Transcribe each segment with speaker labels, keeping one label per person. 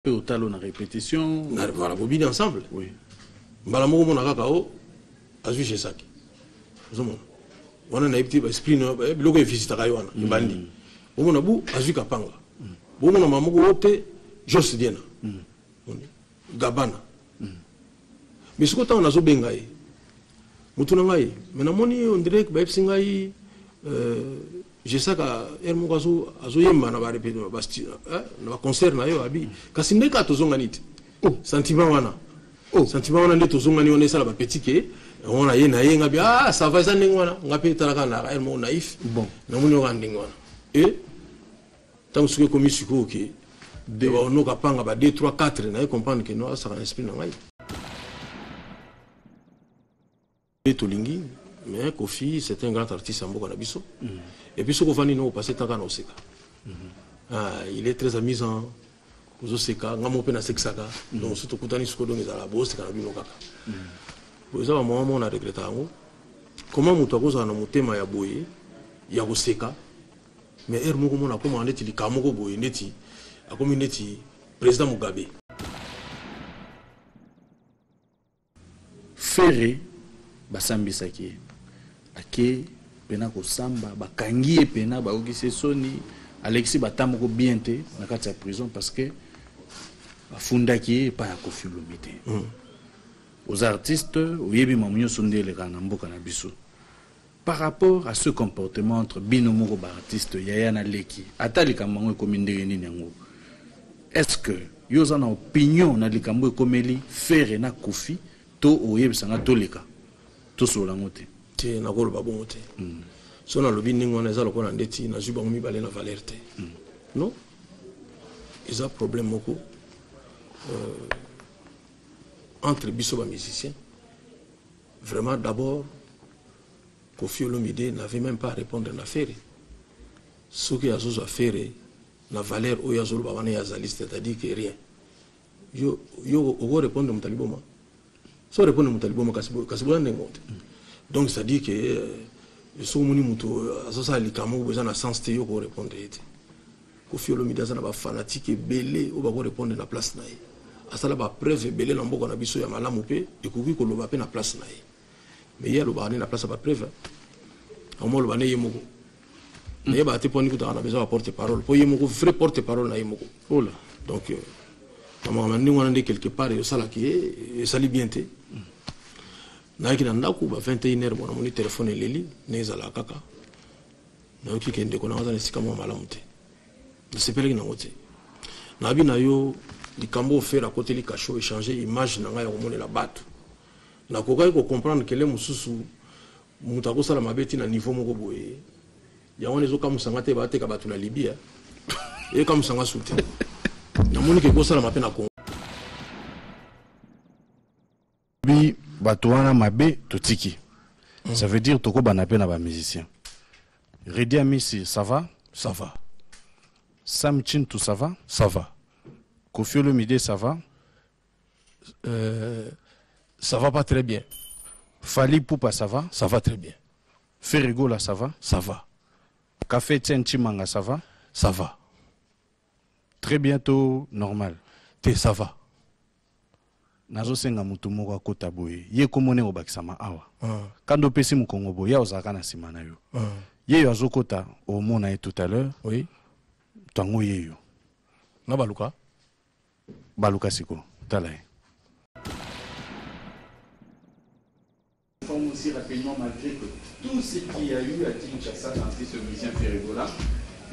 Speaker 1: Peu au talon en répétition.
Speaker 2: Voilà, bobine ensemble.
Speaker 1: Oui.
Speaker 2: Balamoko mon akakao, azu chez Saki. On a un petit esprit, bloqué le fils de Raywana, le bandit. On a bou, azu kapanga. On a mamoko ote, Jos Diena. Gabana. Mais ce qu'on a zo bengaï. Moutounangaï. Mais on dirait que Bepsingaï, j'ai ça qu'à Hermogazo, Azoyema n'a pas répété, n'a pas concert, n'a pas abi. Kassine ka tozonganit. Sentiment wana. Sentiment wana nde tozongani on est ça la petit que on a yena yenga bi ah ça va ça ndingwana ngapi talaka na Hermo naïf. Bon. Na munyo ka ndingwana. Et tant que comme suko ki de on ka panga ba 2 3 4 na comprendre que non ça inspire na ngai. Tolingi, mais Kofi, c'est un grand artiste en Bokanabiso. Et puis, ce qu'on va nous passer tant qu'on sait. Il est très amusant. Nous oseka, nous avons pena sexaka. Donc, surtout quand on est sur le la bosse, c'est quand on a kaka. Pour ça, moi, on a regretté. Comment nous avons un thème à boyer, ya oseka. Mais Hermo, comment on a commandé il kamoko boye neti, a comme neti président Mugabe.
Speaker 1: Ferré. Basambisaki ake pena ko samba bakangi pena ba okise soni Alexis batamoko bien te na kati ya prison parce que bafundaki pa ya Koffi Olomide aux artistes oyebi mamunyo sondele kana mboka na biso par rapport à ce comportement entre binomoko ba artiste Yaya na Leki atali kamango komindere nini yango est-ce que yoza na opinion na likambo ekomeli Ferré na Koffi to oyebisanga toleka tout la montée. C'est na golo babongote. So na lobi ningo na zalo kona ndeti na zuba ngumi balé na valerte. Non? Ils ont problème moko entre biso ba musiciens. Vraiment d'abord Koffi Olomide n'avait même pas à répondre à l'affaire. Ce qui a zo affaire na valeur o ya zolo babane ya zaliste c'est-à-dire que rien. Yo o répondre mutaliboma. So répondre mutaliboma kasibo ndengote. Donc ça dit que so moni muto asosa likamo besoin na sens te yo ko répondre ete. Koffi Olomide za na ba fanatique belé o ba ko répondre na place na ye. Asala ba preuve belé na mboko na biso ya malamu pe ekoki ko loba pe na place na ye. Mais ya loba na place ba preuve. Omo loba ne yemoko. Ne ba te poni ko ta na besoin porte parole. Po yemoko vrai porte parole na yemoko. Ola. Donc on a quelque part et ça là qui est ça bien te na qui n'a pas 21h mon téléphone leli neza la kaka na qui kende ko na za nesika mo malamu te na sepele na wote na bi na yo likambo faire à côté li kacho échanger image na nga ya komona la bato na kokai ko comprendre que les mususu mutako sala mabeti na niveau moko boye ya on ezoka musanga te ba te ka bato na Libya et comme sanga soute na moni ke ko sala mapena ko bi bato wana mabe totiki ça veut dire toko banape na ba musicien Redi Amisi ça va Sam Chin tout ça va Koffi Olomide ça va
Speaker 2: ça va pas très bien.
Speaker 1: Fally Ipupa ça va
Speaker 2: très bien.
Speaker 1: Ferré Gola ça va Café Tien Chimanga ça va très bientôt normal
Speaker 2: ça va.
Speaker 1: Nazo senga mutu moko akota boye ye komone obakisama awa kando pesi mukongo boye ya ozaka na simana yo ye yo azokota omona tout à l'heure
Speaker 2: oui
Speaker 1: tango ye yo
Speaker 2: na baluka
Speaker 1: siko tala informe aussi rapidement malgré que tout ce qu'il y a eu à Kinshasa dans ce musicien Ferré Gola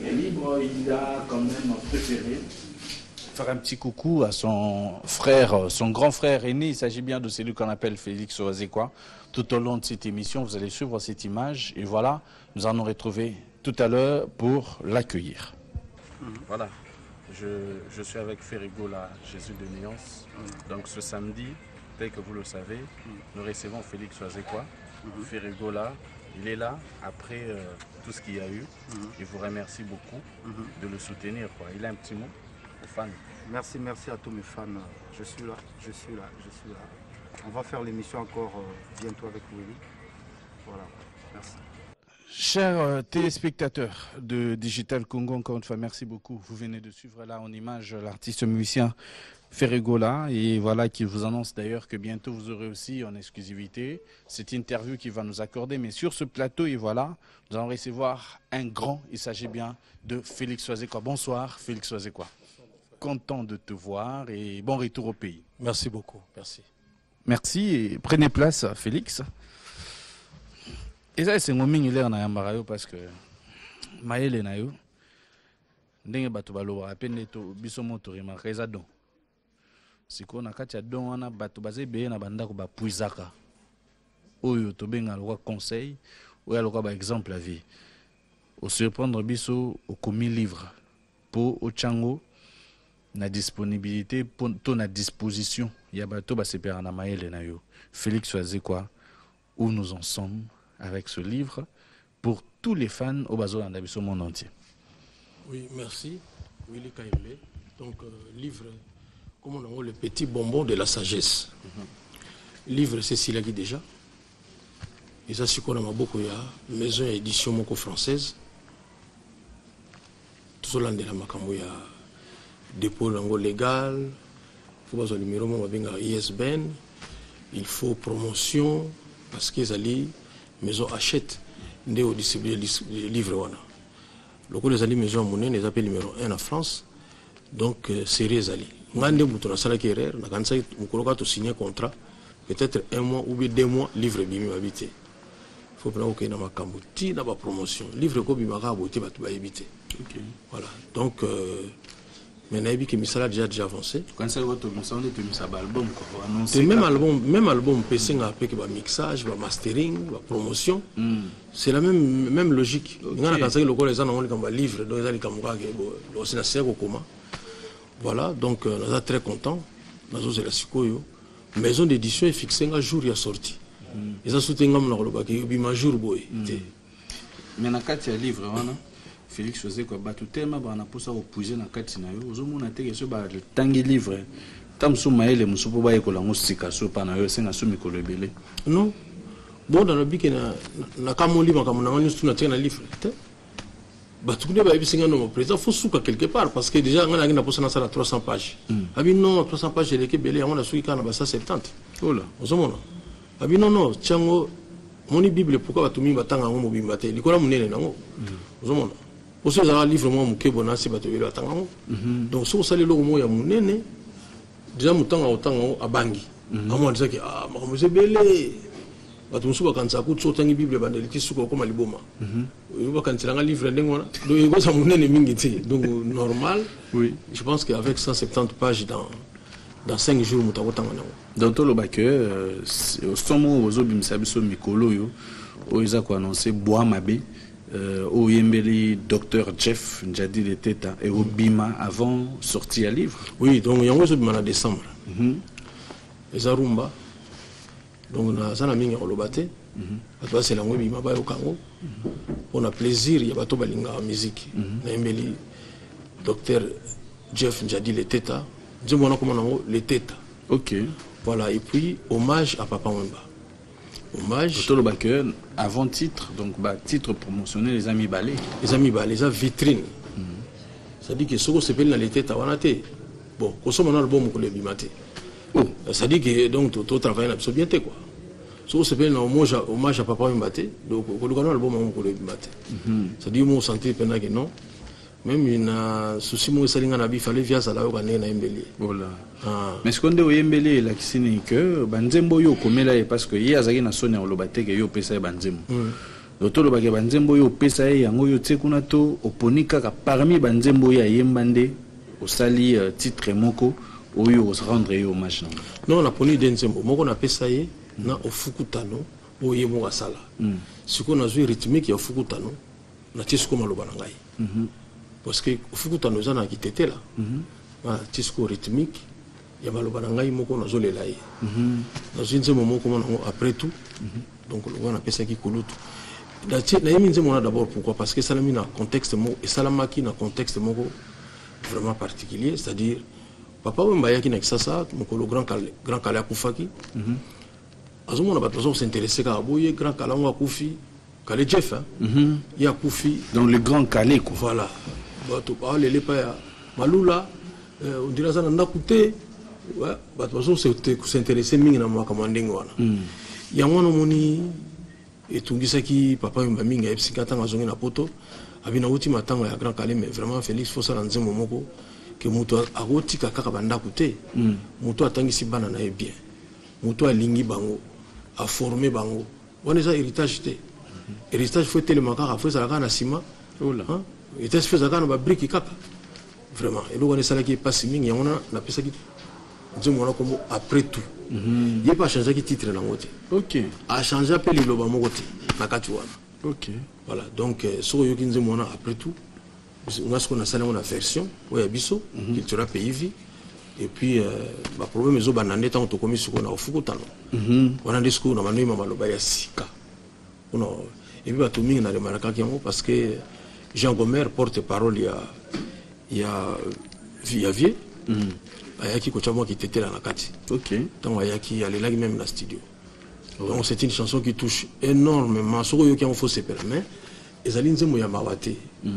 Speaker 1: est libre, il a quand même préféré faire un petit coucou à son frère, son grand frère aîné. Il s'agit bien de celui qu'on appelle Félix Oazekwa. Tout au long de cette émission, vous allez suivre cette image. Et voilà, nous allons retrouver tout à l'heure pour l'accueillir. Voilà, je suis avec Ferré Gola, Jésus de Nuance. Donc ce samedi, tel que vous le savez, nous recevons Félix Oazekwa. Ferré Gola, il est là après tout ce qu'il y a eu. Il vous remercie beaucoup de le soutenir. Il a un petit mot aux fans.
Speaker 3: Merci à tous mes fans. Je suis là. On va faire l'émission encore bientôt avec Willy. Voilà, merci.
Speaker 4: Chers téléspectateurs de Digital Congo, encore une fois, merci beaucoup. Vous venez de suivre là en image l'artiste musicien Ferregola, et voilà qui vous annonce d'ailleurs que bientôt vous aurez aussi en exclusivité cette interview qu'il va nous accorder. Mais sur ce plateau, et voilà, nous allons recevoir un grand, il s'agit bien de Félix Oazekwa. Bonsoir Félix Oazekwa. Content de te voir et bon retour au pays.
Speaker 1: Merci beaucoup, merci.
Speaker 4: Merci et prenez place Félix. Et ça c'est mon mini l'air na yambara parce que maele na yo ndenge bato baloba apende to biso moto remarque eza don. Siko na kati ya don wana bato bazebe na bandako ba puizaka. Oyo to benga lokwa conseil, oyo lokwa ba exemple la vie. Au surprendre biso au commis livre pour au chango na disponibilité pour ton à disposition. Ya bato ba sepera na maele na yo. Félix Oazekwa, où nous en sommes avec ce livre pour tous les fans au Bazolanda au monde entier.
Speaker 1: Oui, merci. Willy Kaimbe. Donc, livre, comme on a le petit bonbon de la sagesse. Livre, c'est Silagi déjà. Et ça, c'est qu'on a beaucoup, il y a maison édition moko française. Tout cela de la Makambo, il y a dépôt légal. Il faut avoir le numéro, ISBN. Il faut promotion, parce qu'ils allaient. Maison achète des distribuer les livres. Le coup des alliés maison monnaie les appelle numéro 1 en France. Donc c'est les alliés. Ngande bouton na sala kerrer na kansa mukoloka to signer contrat peut-être 1 mois ou bien 2 mois livre bimi habité. Faut prendre OK na makambo ti na ba promotion livre ko bima ka boté ba to ba habité. OK. Voilà. Donc mais naïbi que misala déjà avancé.
Speaker 4: Quand ça va to misala de misa album quoi
Speaker 1: annoncer. Même album PC nga avec ba mixage, ba mastering, ba promotion. C'est la même logique. Ngana kansa le ko les gens on comme livre donc ils comme quoi que c'est na seko comment. Voilà, donc nous sommes très contents. Nous avons la sikoyo. Maison d'édition est fixée un jour il a sorti. Ils ont soutenu ngam na ko ki bi ma jour boy.
Speaker 4: Mais na kati ya livre wana Félix Oazekwa batu tema bana posa opuiser na kati na yo ozomona te so ba tangi livre tamsu maele musupo ba ekola ngosika so pa na yo senga so mikolo ebele
Speaker 1: non bon dans le biki na kamoli makamona ngani so na tena livre te batu ne ba ebisinga no président faut souka quelque part parce que déjà ngana ngina posa na sala 300 pages abi non 300 pages de l'équipe belé ngona souki kana ba 170 ola ozomona abi non chango moni bible pourquoi batumi batanga ngo mobimba te likola munene nango ozomona aussi les livres moi muke bonasi bato belo atango donc so sali lo mo ya munene déjà mutanga otanga abangi amo déjà que ah makamuse belé bato musuba kanza ku tsotangi bible bandeli tisuko koma liboma ba kanzanga livre ndengona donc ego sa munene mingi te donc normal oui je pense qu'avec 170 pages dans 5 jours mutakotanga nango
Speaker 4: dans tout le bac au somo ozobimisa biso mikolo yo oiza ko annoncer bois mabe au Yembeli Dr Jeff Njadi le Teta et au Bima avant sortie à livre.
Speaker 1: Oui, donc il y a un en décembre. Les Arumba, donc on a ça la mingi olobate. Parce que c'est la Bima ba au Congo. On a plaisir, il y a bato balinga en musique. Na Yembeli Dr Jeff Njadi le Teta. Dis moi comment on le Teta.
Speaker 4: OK.
Speaker 1: Voilà, et puis hommage à Papa Wemba. Hommage.
Speaker 4: Avant titre, donc bah, titre promotionnel, les amis balais.
Speaker 1: Les amis balais, les vitrine. Ça dit que ce qu'on s'appelle dans les têtes à Wanate. Bon, qu'on soit maintenant le bon pour les bimater. Ça dit que donc tout travail n'a bien quoi. Ce qu'on s'appelle hommage à Papa Mbate, donc on le le bon pour les bimater. Ça dit mon santé pendant que non. Même une souci moi salinga na bi fallait via ça là au Ghana na Mbeli.
Speaker 4: Voilà. Mais ce qu'on dit au Mbeli la kisini que banzembo yo komela parce que hier azaki na sone olobate ke yo pesa banzembo. Lotolo ba ke banzembo yo pesa yango yo tsekuna to oponika ka parmi banzembo ya yembande au sali titre moko oyo se rendre hommage.
Speaker 1: Non na poni denzembo moko na pesa ye na ofukutano oye mo sala. Siko na zui rythmique ya ofukutano na tisiko maloba na ngai. Parce que Fukuta nous en a quitté là. Tisco rythmique, il y a Malobanangaï Moko na zole laï. Dans une moment comment après tout, donc on appelle ça qui coule tout. D'abord pourquoi? Parce que ça l'a mis dans un contexte et ça l'a marqué dans un contexte vraiment particulier, c'est-à-dire papa Wembaya qui n'a que ça, mon grand Kala Koufaki. À ce moment-là, on s'intéressait à Aboye, grand Kala Koufi.
Speaker 2: Calais Jeff, hein. Il y a Koufi.
Speaker 4: Dans le grand Calais, quoi.
Speaker 2: Voilà. Bato, les pas Malula, on dirait ça, on a coûté. Ouais, bato, s'intéresser mingi na moi comme ndingo wana. Il y a mwana moni et tungisaki papa mingi epsi katanga zongi na poto. Abina uti matanga ya grand Calais, mais vraiment Félix faut ça dans un moment que muto agoti kaka banda coûté. Muto atangisi bana na bien. Muto alingi bango, a formé bango. On est ça héritage té. Héritage faut tellement kaka faut ça la kana ciment. Oh là. Héritage faut ça kana ba brique kaka. Vraiment. Et donc on est ça là qui est pas si mingi, on a la pesa qui comme après tout. Il n'y a pas changé qui titre dans côté. OK. A changé appelé le bas mon côté. Nakatuana. OK. Voilà. Donc so yo kinze mona après tout. On a ce qu'on a ça là on a version ouais biso qui tu ra pays et puis ba problème zo banane tant to commis ce qu'on a au fukutano. On a des ce qu'on a manué mama lo ba ya sika. On et puis ba to mingi na le maraka kiango parce que Jean Gomer porte-parole il y a Viavier. Ayaki Kochamo qui était là dans la kati. OK. Donc Ayaki allait là même dans le studio. Donc c'est une chanson qui touche énormément. Ce qui est faut se permettre. Et Zalinze Mouyamawate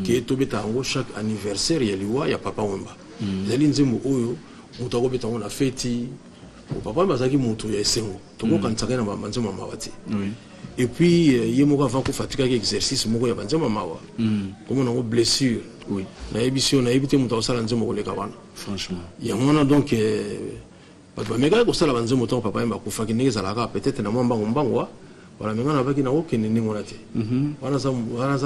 Speaker 2: qui est tombé tango chaque anniversaire il y a Papa Wemba. Zalinze Mouyo Moutago betango na feti. Papa Wemba zaki moutou ya esengo. Tongo kantsaka na banze Mamawate. Oui. Et puis yemoko avant ko fatika ki exercice moko ya banze Mamawa. Comme on a blessure. Oui. Na émission na éviter moutou sala nzemo ko leka wana. Franchement. Il y a un donc pas de méga ko sala banze moutou papa Wemba ko faki neza la peut-être na mwamba ngombango. Voilà, mais on a pas aucun n'ingolate. Voilà ça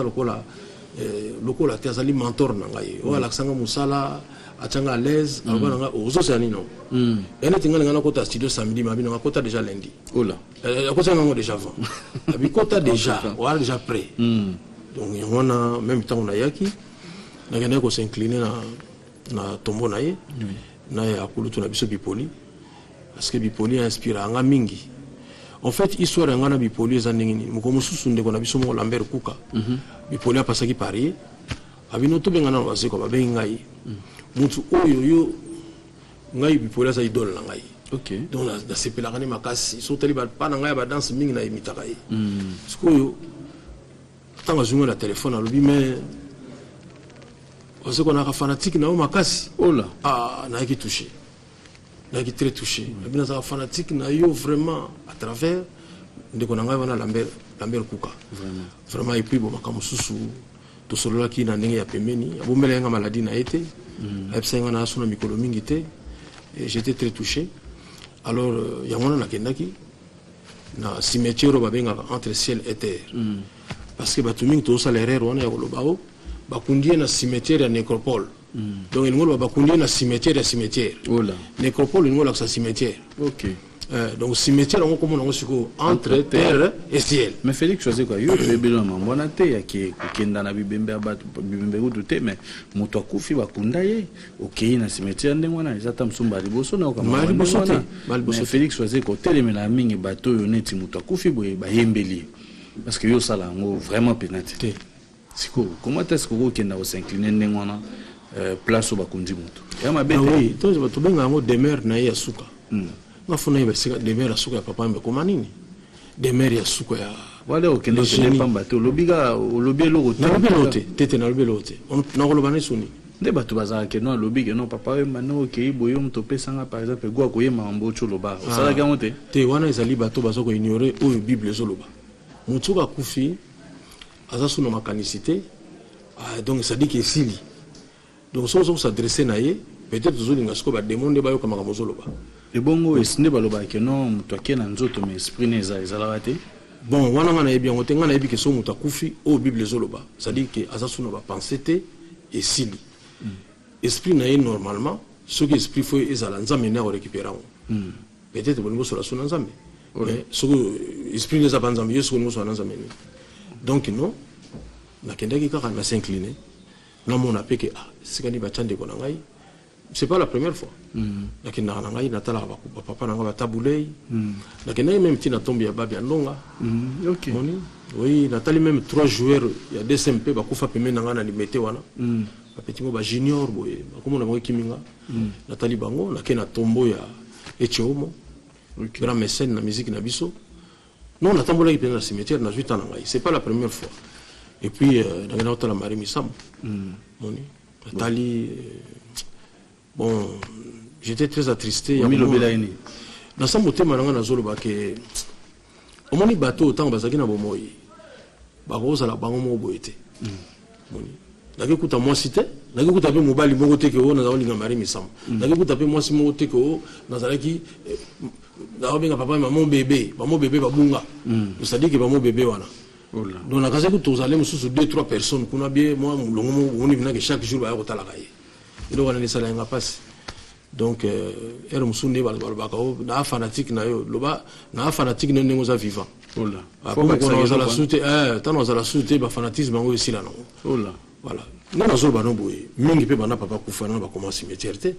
Speaker 2: lokola te azali mentor nangai. O alaksanga musala atanga à l'aise, alba ozo sani non. Ene tinga ngana kota studio samedi mabi na kota déjà lundi. Oh là. Kota ngana déjà avant. Abi kota déjà, voilà déjà prêt. Donc on a même temps on a yaki na gana ko s'incliner na tombo na ye. Na ya kulutu na biso bipoli parce que bipoli inspire anga mingi. En fait, histoire ngana bipoli ezandingini mukomususu ndeko na biso mo Lambert Kuka. Bipoli a passé qui Paris. Abino to bengana waseko ba bengai. Mutu oyo yo ngai bipoli za idole na ngai. OK. Donc la sepela ngani makasi so tali ba pa na ngai ba danse mingi na imitaka yi. Sikoyo tanga zunga na téléphone alobi mais waseko na ka fanatique na o makasi. Oh là. Ah na ki touché. Là qui est très touché. Il y a des fanatiques qui vraiment à travers de qu'on a Lambert Kuka. Vraiment et puis bon comme sous tout cela qui n'a rien à pemeni. Bon mais la maladie n'a été. Après on a son micro mingité et j'étais très touché. Alors il y a un nakendaki na cimetière babenga entre ciel et terre. Parce que batuming to salaire on ya kolobao bakundie na cimetière ya nécropole. Donc il va bakundi na cimetière. Voilà. Nécropole il va cimetière. OK. Donc cimetière on comme on siko entre terre et ciel.
Speaker 4: Mais Félix choisit quoi? Yo bébé na mbona te ya ki kenda na bibembe abatu bibembe utu mais moto akufi bakunda ye. OK na cimetière ndengwana ezata msumba liboso na okama. Mais Félix choisit ko telemela mingi bato yo neti moto akufi boye bayembeli. Parce que yo sala ngo vraiment pénalité. Siko comment est-ce que vous kenda au s'incliner ndengwana? Place au bakundi mutu.
Speaker 2: Ya mabete. Oui, donc bato benga ngo demer na ya suka. Ngafuna ibe sika demer ya suka ya papa mbe koma nini? Demer ya suka ya
Speaker 4: wale okende kende pamba to lobiga olobelo rote.
Speaker 2: Na lobelo te, tete na lobelo te. On na kolobana suni.
Speaker 4: Nde bato bazaka ke no lobiga no papa mbe no ke boyo mto pesanga par exemple gwa koyema mbocho loba. Osala ga monte.
Speaker 2: Te wana ezali bato bazoko ignorer o Bible zoloba. Mutuka kufi azasu na makanicité. Donc ça dit que sili. Donc si on s'adresse à eux, peut-être que vous allez demander à eux comment ils vont faire.
Speaker 4: Et bon, est-ce que non, toi qui es dans notre esprit, ils ont raté.
Speaker 2: Bon, on a bien, on a bien que son mutakufi au Bible zoloba. C'est-à-dire que Azasu n'a pas pensé et sili. Esprit n'a normalement, ce que esprit faut est à l'enzamene à récupérer. Peut-être que vous sur la sunanzame. Mais ce que esprit n'est pas enzamene, ce que nous sommes enzamene. Donc non, la kendaki kaka na s'incliner. Non, on a fait que c'est pas la première fois. Lakini na ngai natala papa na ngaba tabulei. Lakini même tina tombi ya babi andonga.
Speaker 4: OK.
Speaker 2: Oui, natali même 3 joueurs il y a des SMP ba kufa peme na ngana limité wana. Ba petit mo ba junior boye. Comme on a kiminga. Natali bango na kena tombo ya Echeomo. Grand mécène na musique na biso. Non, on attend qu'il dans le cimetière, on a 8 ans. C'est pas la première fois. Et puis, dans la Marie Missam, bon, j'étais très attristé. Dans ce moté, on a dit au moins, bateau, autant que ça, bomoyi. Baro, ça la bango boité. Nage kuta mwasi te, nage kuta pe mobali moko te ke o na zaolinga Marie Missam. Nage kuta pe mwasi moko te ke o na zalaki na obenga papa maman bébé babunga. C'est-à-dire que maman bébé wana. Donc na kaza kuta ozale mususu 2-3 personnes kuna bien moi mulongo oni bina que chaque jour ba ko talaka ye. Ilo wana ni sala nga passe. Donc ero musune ba ka o na fanatique na yo loba na fanatique ne ngoza vivant. Ola. Faut que ça la soute tant za la soute ba fanatisme ngo aussi là non. Ola. Voilà. Non, non, non, mingi pe bana papa kufana ba commencer cimetière té.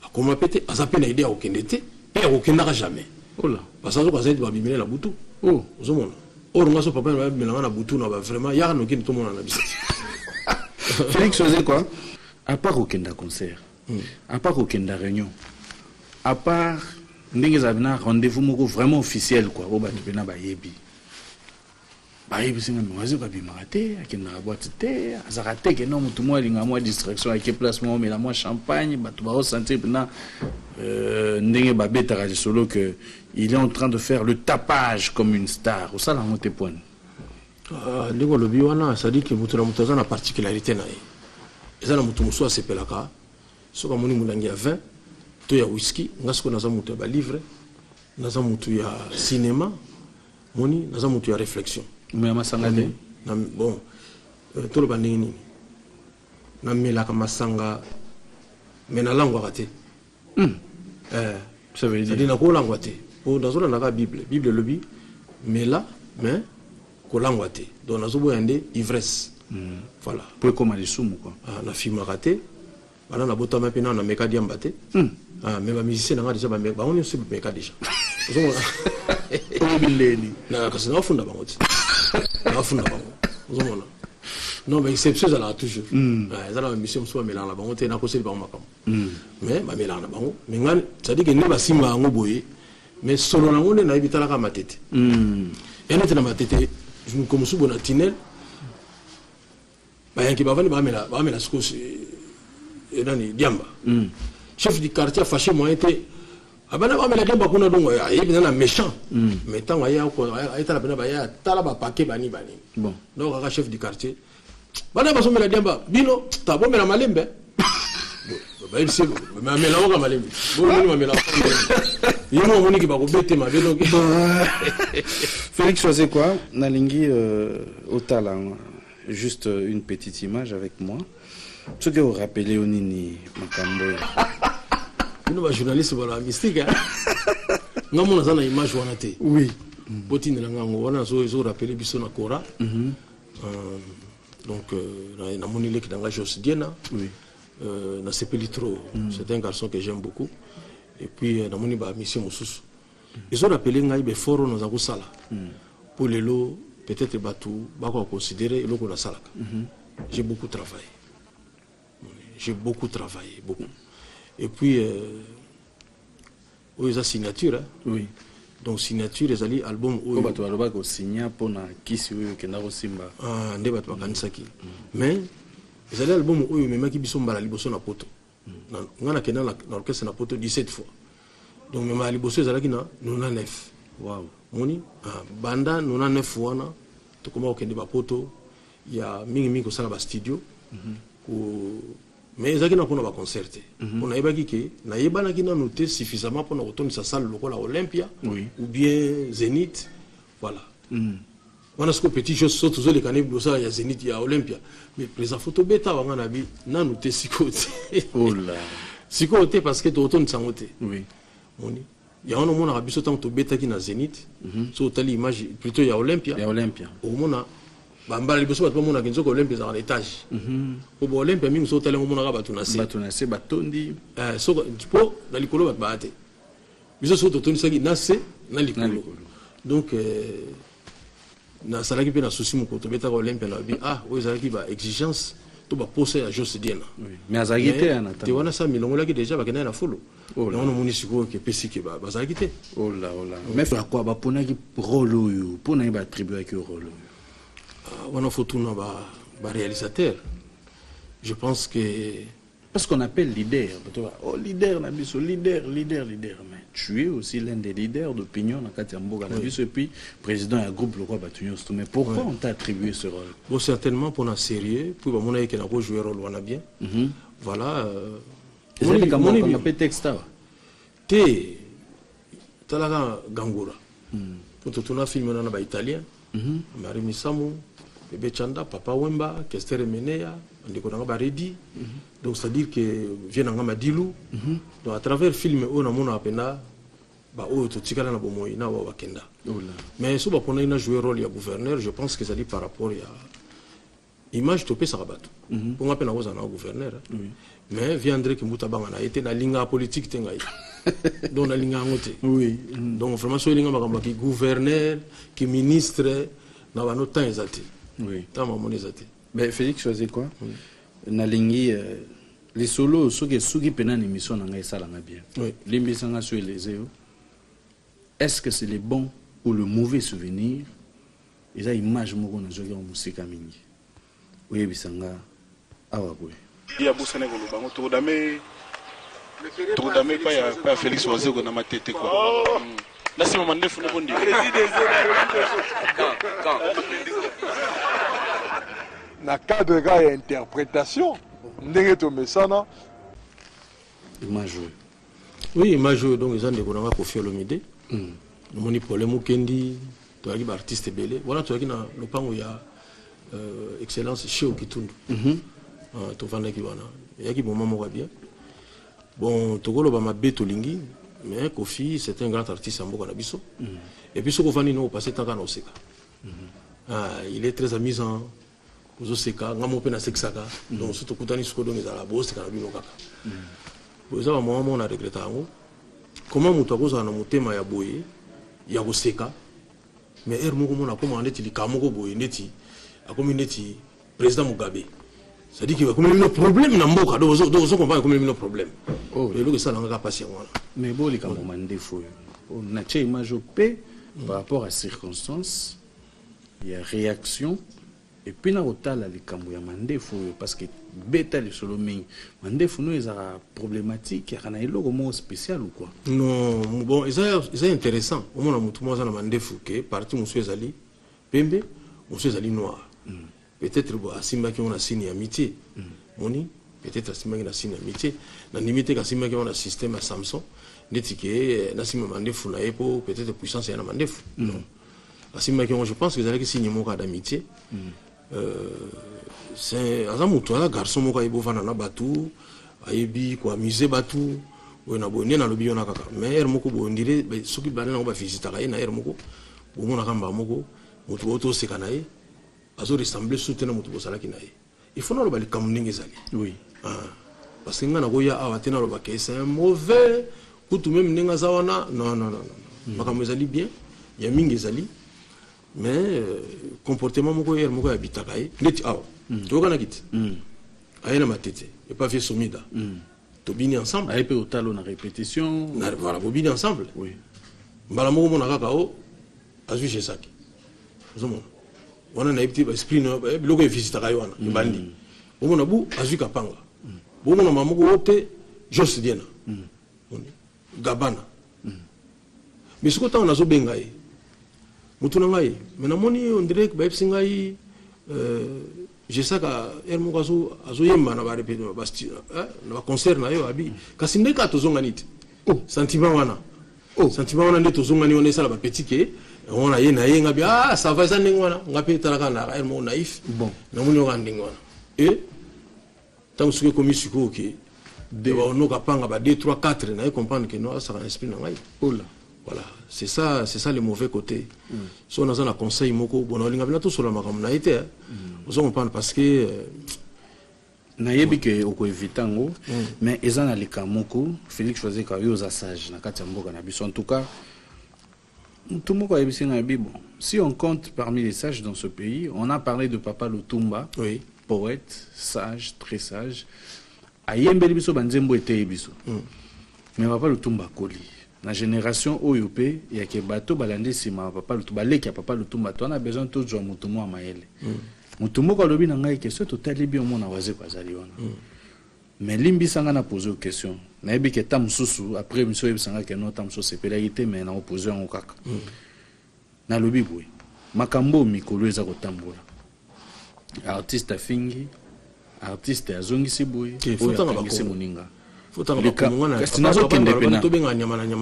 Speaker 2: A comment pété, a zape na idée au kendete, et au kendara jamais. Oh là. Parce que ça va biminer la boutou. Oh, zomona. Or nga so papa va biminer la boutou na vraiment ya no kin tout monde na bisati.
Speaker 4: Félix faisait quoi? À part au kenda concert, à part au kenda réunion, à part ndenge za bina rendez-vous moko vraiment officiel quoi, o ba bina ba yebi. Baïbi singa mwazi ba bimate akina boîte té azarate que non mutu moi linga moi distraction avec placement mais la moi champagne ba to ba ressentir bina ndenge ba beta radio solo que il est en train de faire le tapage comme une star au ça la monte point
Speaker 2: ndego lo biwana ça dit que mutu na mutu na particularité na eza na mutu muso asepelaka soka moni mulangi ya vin to ya whisky ngasko na za mutu ba livre na za mutu ya cinéma moni na za mutu ya réflexion.
Speaker 4: Mais masanga de
Speaker 2: bon tout le bandini na mela kama masanga mais na langue raté
Speaker 4: ça veut dire
Speaker 2: na ko langue raté pour dans la bible le bi mais là mais ko langue raté donc nazo boyande ivresse voilà
Speaker 4: pour comment les sumu quoi
Speaker 2: na film raté bana na botama pe na meka diambaté mais ba musicien na déjà ba on est sur meka déjà na kasina funda bango non mais exception ça là toujours ça la mission soit mélange la bango te na conseil ba makam mais ba mélange na bango mais ngan ça dit que ne ba simba ngo boye mais solo na ngone na ibitala ka matete et na tena matete je me comme sous bona tinel ba yanki ba vani ba mela skos et nani diamba chef du quartier fâché moi était abana ba mela demba kuna dongo ya yebi na méchant mais tant aya ko ayeta la bana ba ya tala ba paquet bani bon donc aka chef du quartier bana ba so mela demba bino ta bo mela malembe ba il sait mais mela o ka malembe bo mela mela yimo moni ki ba ko bete ma be donc
Speaker 4: Félix faisait quoi nalingi au talent juste une petite image avec moi ce que vous rappelez au nini makambo
Speaker 2: nous va journaliste voilà mystique nga mona sana image wana te
Speaker 4: oui
Speaker 2: botine na ngango wana zo rappeler biso na kora donc na moni leki danga Jos Diena
Speaker 4: oui
Speaker 2: na sepelitro c'est un garçon que j'aime beaucoup et puis na moni ba mission mususu ils ont rappelé ngai be foro na za sala pour lelo peut-être batu ba ko considérer loko na salaka j'ai beaucoup travaillé beaucoup. Et puis, ils ont signature. Hein?
Speaker 4: Oui.
Speaker 2: Donc, signature, ils ont album.
Speaker 4: Comment tu vas signer pour na kisi oui que na simba.
Speaker 2: Ah, ndeba tu kanisaki. Mais ils ont album où ils me qui bisomba la liboso na poto. Ngana kena na orchestre na poto 17 fois. Donc même la liboso ils ont qui na 99.
Speaker 4: Wow.
Speaker 2: Moni banda 99 fois na to koma okende ba poto ya mingi ko sala ba studio. Mais ezaki na kona ba concert on a ebaki ke na yebana ki na noter suffisamment pour na retourner sa salle lokola Olympia ou bien Zénith voilà on a ce petit chose surtout les canaux ça ya Zénith ya Olympia mais les photos bêta wanga na bi na noter sikote
Speaker 4: oh là
Speaker 2: sikote parce que to retourner sangote
Speaker 4: oui
Speaker 2: moni ya on mona biso tant to bêta ki na Zénith so tali image plutôt ya Olympia au mona bambala liboso bato mona kinzo ko Olympia za l'étage ko bo Olympia mingi so tele mona ka bato na se
Speaker 4: batondi
Speaker 2: so po na likolo bat baate biso so to toni saki na se na likolo donc na salaki pe na souci mo ko to beta ko Olympia na bi o ezalaki ba exigence to ba poser à Jos Diena
Speaker 4: mais azagite
Speaker 2: na te wana sa milongo laki déjà ba kena na folo on a municipaux qui pesi qui bazar quitté.
Speaker 4: Oh là. Mais à quoi ba pona qui rôle ou pona ba attribuer qui rôle.
Speaker 2: On a photo na ba réalisateur. Je pense que
Speaker 4: parce qu'on appelle leader, oh leader nabiso leader. Mais tu es aussi l'un des leaders d'opinion dans Katiamboga nabiso et puis président du groupe le roi Batunyo. Mais pourquoi on t'a attribué ce rôle?
Speaker 2: Bon, certainement pour un sérieux, puis mon avis qu'il a joué rôle on a bien. Voilà.
Speaker 4: On appelle texta.
Speaker 2: Té talaga gangura. Quand on a filmé dans ba italien, Marie Misamu, Bébé Chanda, Papa Wemba, Kester Menea, ndiko nanga ba ready. Donc c'est-à-dire que vient nanga Madilou. Donc à travers le film on a mona apena ba o to tikala na bomoi na wa kenda. Mais so ba pona ina jouer rôle ya gouverneur, je pense que ça dit par rapport à image topé ça rabat. Pour nga pena oza na gouverneur. Mais viendrait que mutabanga na été na linga politique tengai. Donc na linga ngote.
Speaker 4: Oui.
Speaker 2: Donc vraiment so linga makamba ki gouverneur, ki ministre na ba no temps ezati.
Speaker 4: Oui.
Speaker 2: Tant mamone ezati.
Speaker 4: Mais Félix choisit quoi? Na lingi les solos ceux qui pena une émission na ngai sala bien.
Speaker 2: Oui.
Speaker 4: Limbisanga sur les eux. Est-ce que c'est le bon ou le mauvais souvenir? Et ça image moko na joki en musique mingi. Oui bisanga awa boy.
Speaker 5: Il y a beaucoup de Sénégalais, Tourdame pas Félix Oazego na matete quoi. Là c'est moment neuf on dit.
Speaker 6: Na cadre de interprétation, ndenge to mesana
Speaker 4: image.
Speaker 2: Oui, image donc ils ont des grands Koffi Olomide. Nous moni problème kendi to aki ba artiste belé. Voilà to aki na lopango ya excellence chez Okitundu. To vanda ki wana. Yaki bon moment bien. Bon tokolo ba mabe to lingi mais Koffi c'est un grand artiste en Mboka na biso. Et puis ce ko vandi no passer tant kana oseka. Il est très amusant. Oseka ngamo pe na sexaka. Donc surtout kutani suko donc ezala bo oseka na bino kaka. Boza ba moment on a regretté ngo. Comment mutu akoza na motema ya boye ya koseka mais er moko mona koma ndeti likamoko boye ndeti akomi ndeti président Mugabe. Ça dit qu'il va comme un problème dans Mboka, donc on comprend comme un problème. Oh, et donc ça n'a pas passé moi.
Speaker 4: Mais bon, les camomans défaut. On a une image par rapport à circonstances, il y a réaction. Et puis na otala les camomans mandefo parce que bêta les soloming mandefo nous ils ont problématique, il y a un élément spécial ou quoi?
Speaker 2: Non, bon, c'est intéressant. Au moins on a un mandefo que parti monsieur Zali, Pembe, monsieur Zali noir. Peut-être à Simba qui on a signé amitié. Moni, peut-être à Simba qui on a signé amitié. Dans limité à Simba qui on a système à Samsung, n'étiqué, na Simba mandefo na epo, peut-être puissance et na mandefo. Non. À Simba qui on, je pense que vous allez signer mon cas d'amitié. C'est un moutoir, garçon moka ibo vana na batu, aibi quoi musée batu, ou na bonne na lobi na kaka. Mais er moko bo ndire, ce qui balé na ba visiter ka na er moko, bo mona kamba moko, mutu auto se kanaye, azo ressembler soutenir mutu bosala kinaye. Il faut na lo bali kamningi zali. Oui. Parce que ngana goya awatena lo ba ke c'est un mauvais, kutu même ninga zawana, non. Makambo zali bien, ya mingi zali. Mais comportement moko yer moko habitaka neti awa to kana kiti ayena matete et pas vieux somida to bini ensemble
Speaker 4: ay pe otalo na répétition
Speaker 2: voilà bo bini ensemble
Speaker 4: oui
Speaker 2: mbala moko mona kaka o azu chez saki zomo wana na ipti ba esprit no biloko visitaka wana bandi bomona bu azu kapanga bomona mamoko wote Jos Diena Gabana mais ce que on a zo benga mutuna ngai mena moni on dirait que ba ngai je sais que moko azo yemba na ba répéter na ba concert na yo abi kasi ndeka tozonga niti sentiment wana nde tozonga ni on est ça ba petit que on a yena yenga bi ça va ça ndengwana ngapi talaka na mo naïf bon na moni o ndengwana et tant que comme siko que de on ka panga ba 2 3 4 na comprendre que non ça esprit na ngai voilà, c'est ça le mauvais côté. Si on a un conseil, moko, bon, on a tout sur la maram na été. On parle parce que
Speaker 4: nayebi que oko evitango, mais ezana lika moko, Félix choisit ka yo za sage na kati mboka na biso en tout cas. Tout moko yebisi na bibo. Si on compte parmi les sages dans ce pays, on a parlé de Papa Lutumba, oui, poète, sage, très sage. Ayembeli biso banzembo ete biso. mais papa Lutumba koli na génération OYP il y a que bateau balandi sima papa Lutumba leki ya papa Lutumba to on a besoin tout jouer mutumo amayele mutumo ko lobi na ngai question totali bien mona waze kwa zali wana mais limbi sanga na poser question na yebi ke tam susu après monsieur yebi sanga ke no tam susu sepelalité mais na opposer en kaka na lobi boy makambo mikolo eza kotambola artiste afingi artiste azongisi boy
Speaker 2: futa na
Speaker 4: bakongisi moninga
Speaker 2: futa na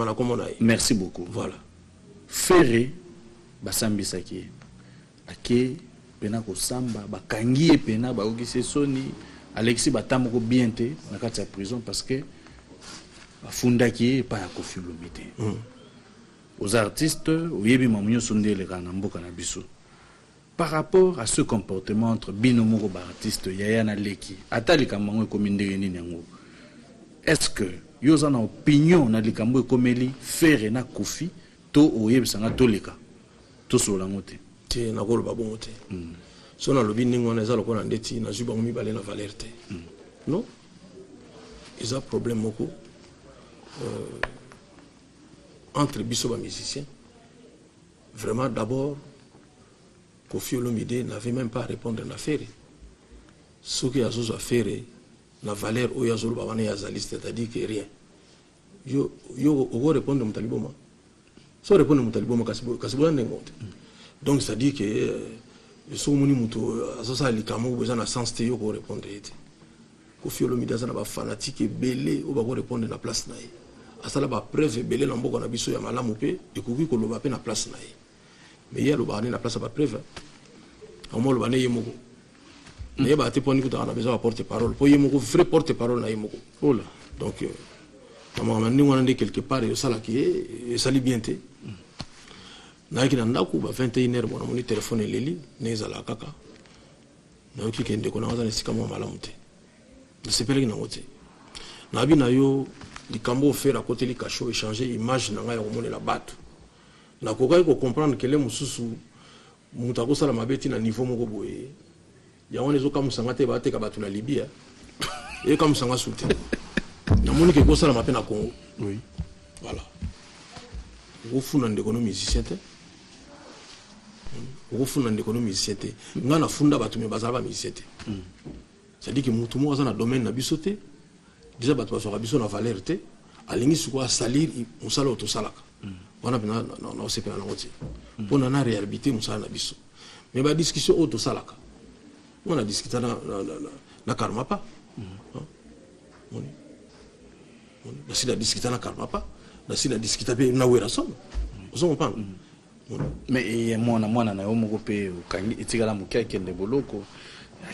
Speaker 2: bakomona
Speaker 4: merci beaucoup
Speaker 2: voilà
Speaker 4: Ferré basambisaki ake pena ko samba bakangi pena baokisi soni Alexis batambo ko bien te na kati ya prison parce que bafundaki pa ya Koffi Olomide aux artistes oyebi mamunyo sondele kana mboka na biso par rapport à ce comportement entre binomoko ba artiste yaya na leki atali kamango ekomi ndenge nini yango est-ce que yoza na opinion na likambo ekomeli Ferré na Koffi to oyebisanga toleka to solango
Speaker 2: te na koloba bongo te so na lobi ningo na ezalo kona ndeti na zuba ngomi balé na valeur te non ils ont problème moko entre biso ba musiciens vraiment d'abord Koffi Olomide n'avait même pas à répondre à Ferré ce qui a zo Ferré la valeur oya zo ba wana ya zaliste c'est-à-dire que rien yo on répondre mutaliboma so répondre mutaliboma kasibo ndengote donc ça dit que so moni muto asosa likamo besoin na sens te yo ko répondre ete Koffi Olomide azana ba fanatique belé o ba ko répondre na place na ye asala ba preuve belé na mboka na biso ya malamu pe ekoki ko loba pe na place na ye mais ya loba na place ba preuve amo loba ne yemoko ne ba te poni ko ta na besoin de porte parole po yemoko vrai porte parole na yemoko ola donc maman ni wana de quelque part yo sala ki e sali bien te na kina ndaku ba 21h bona moni téléphone leli nezala kaka na ki kende ko na waza nesika mo malamu te de sepeleki na wote na bi na yo likambo faire à côté li cacho échanger image na ngai ya komona la bato na kokai ko comprendre que les mususu mutako sala mabeti na niveau moko boye ya wana zo kamusanga te ba te ka bato na Libya et kamusanga soute na moni ke ko sala mape na Congo
Speaker 4: oui
Speaker 2: voilà au fond en économie musicien te au fond en économie musicien te ngana funda bato me bazaba musicien te ça dit que mutu mo za na domaine na bisote déjà bato ba so biso na valeur te alingi suko salir musala auto salaka wana bina na osepe na ngoti pona na réhabiliter musala na biso mais ba discussion auto salaka on a discuté na karma pa on na sida discuter na karma pa na sida discuter pe na wera somme vous comprenez
Speaker 4: mais mwana na yo moko pe kangi itikala mukia kende boloko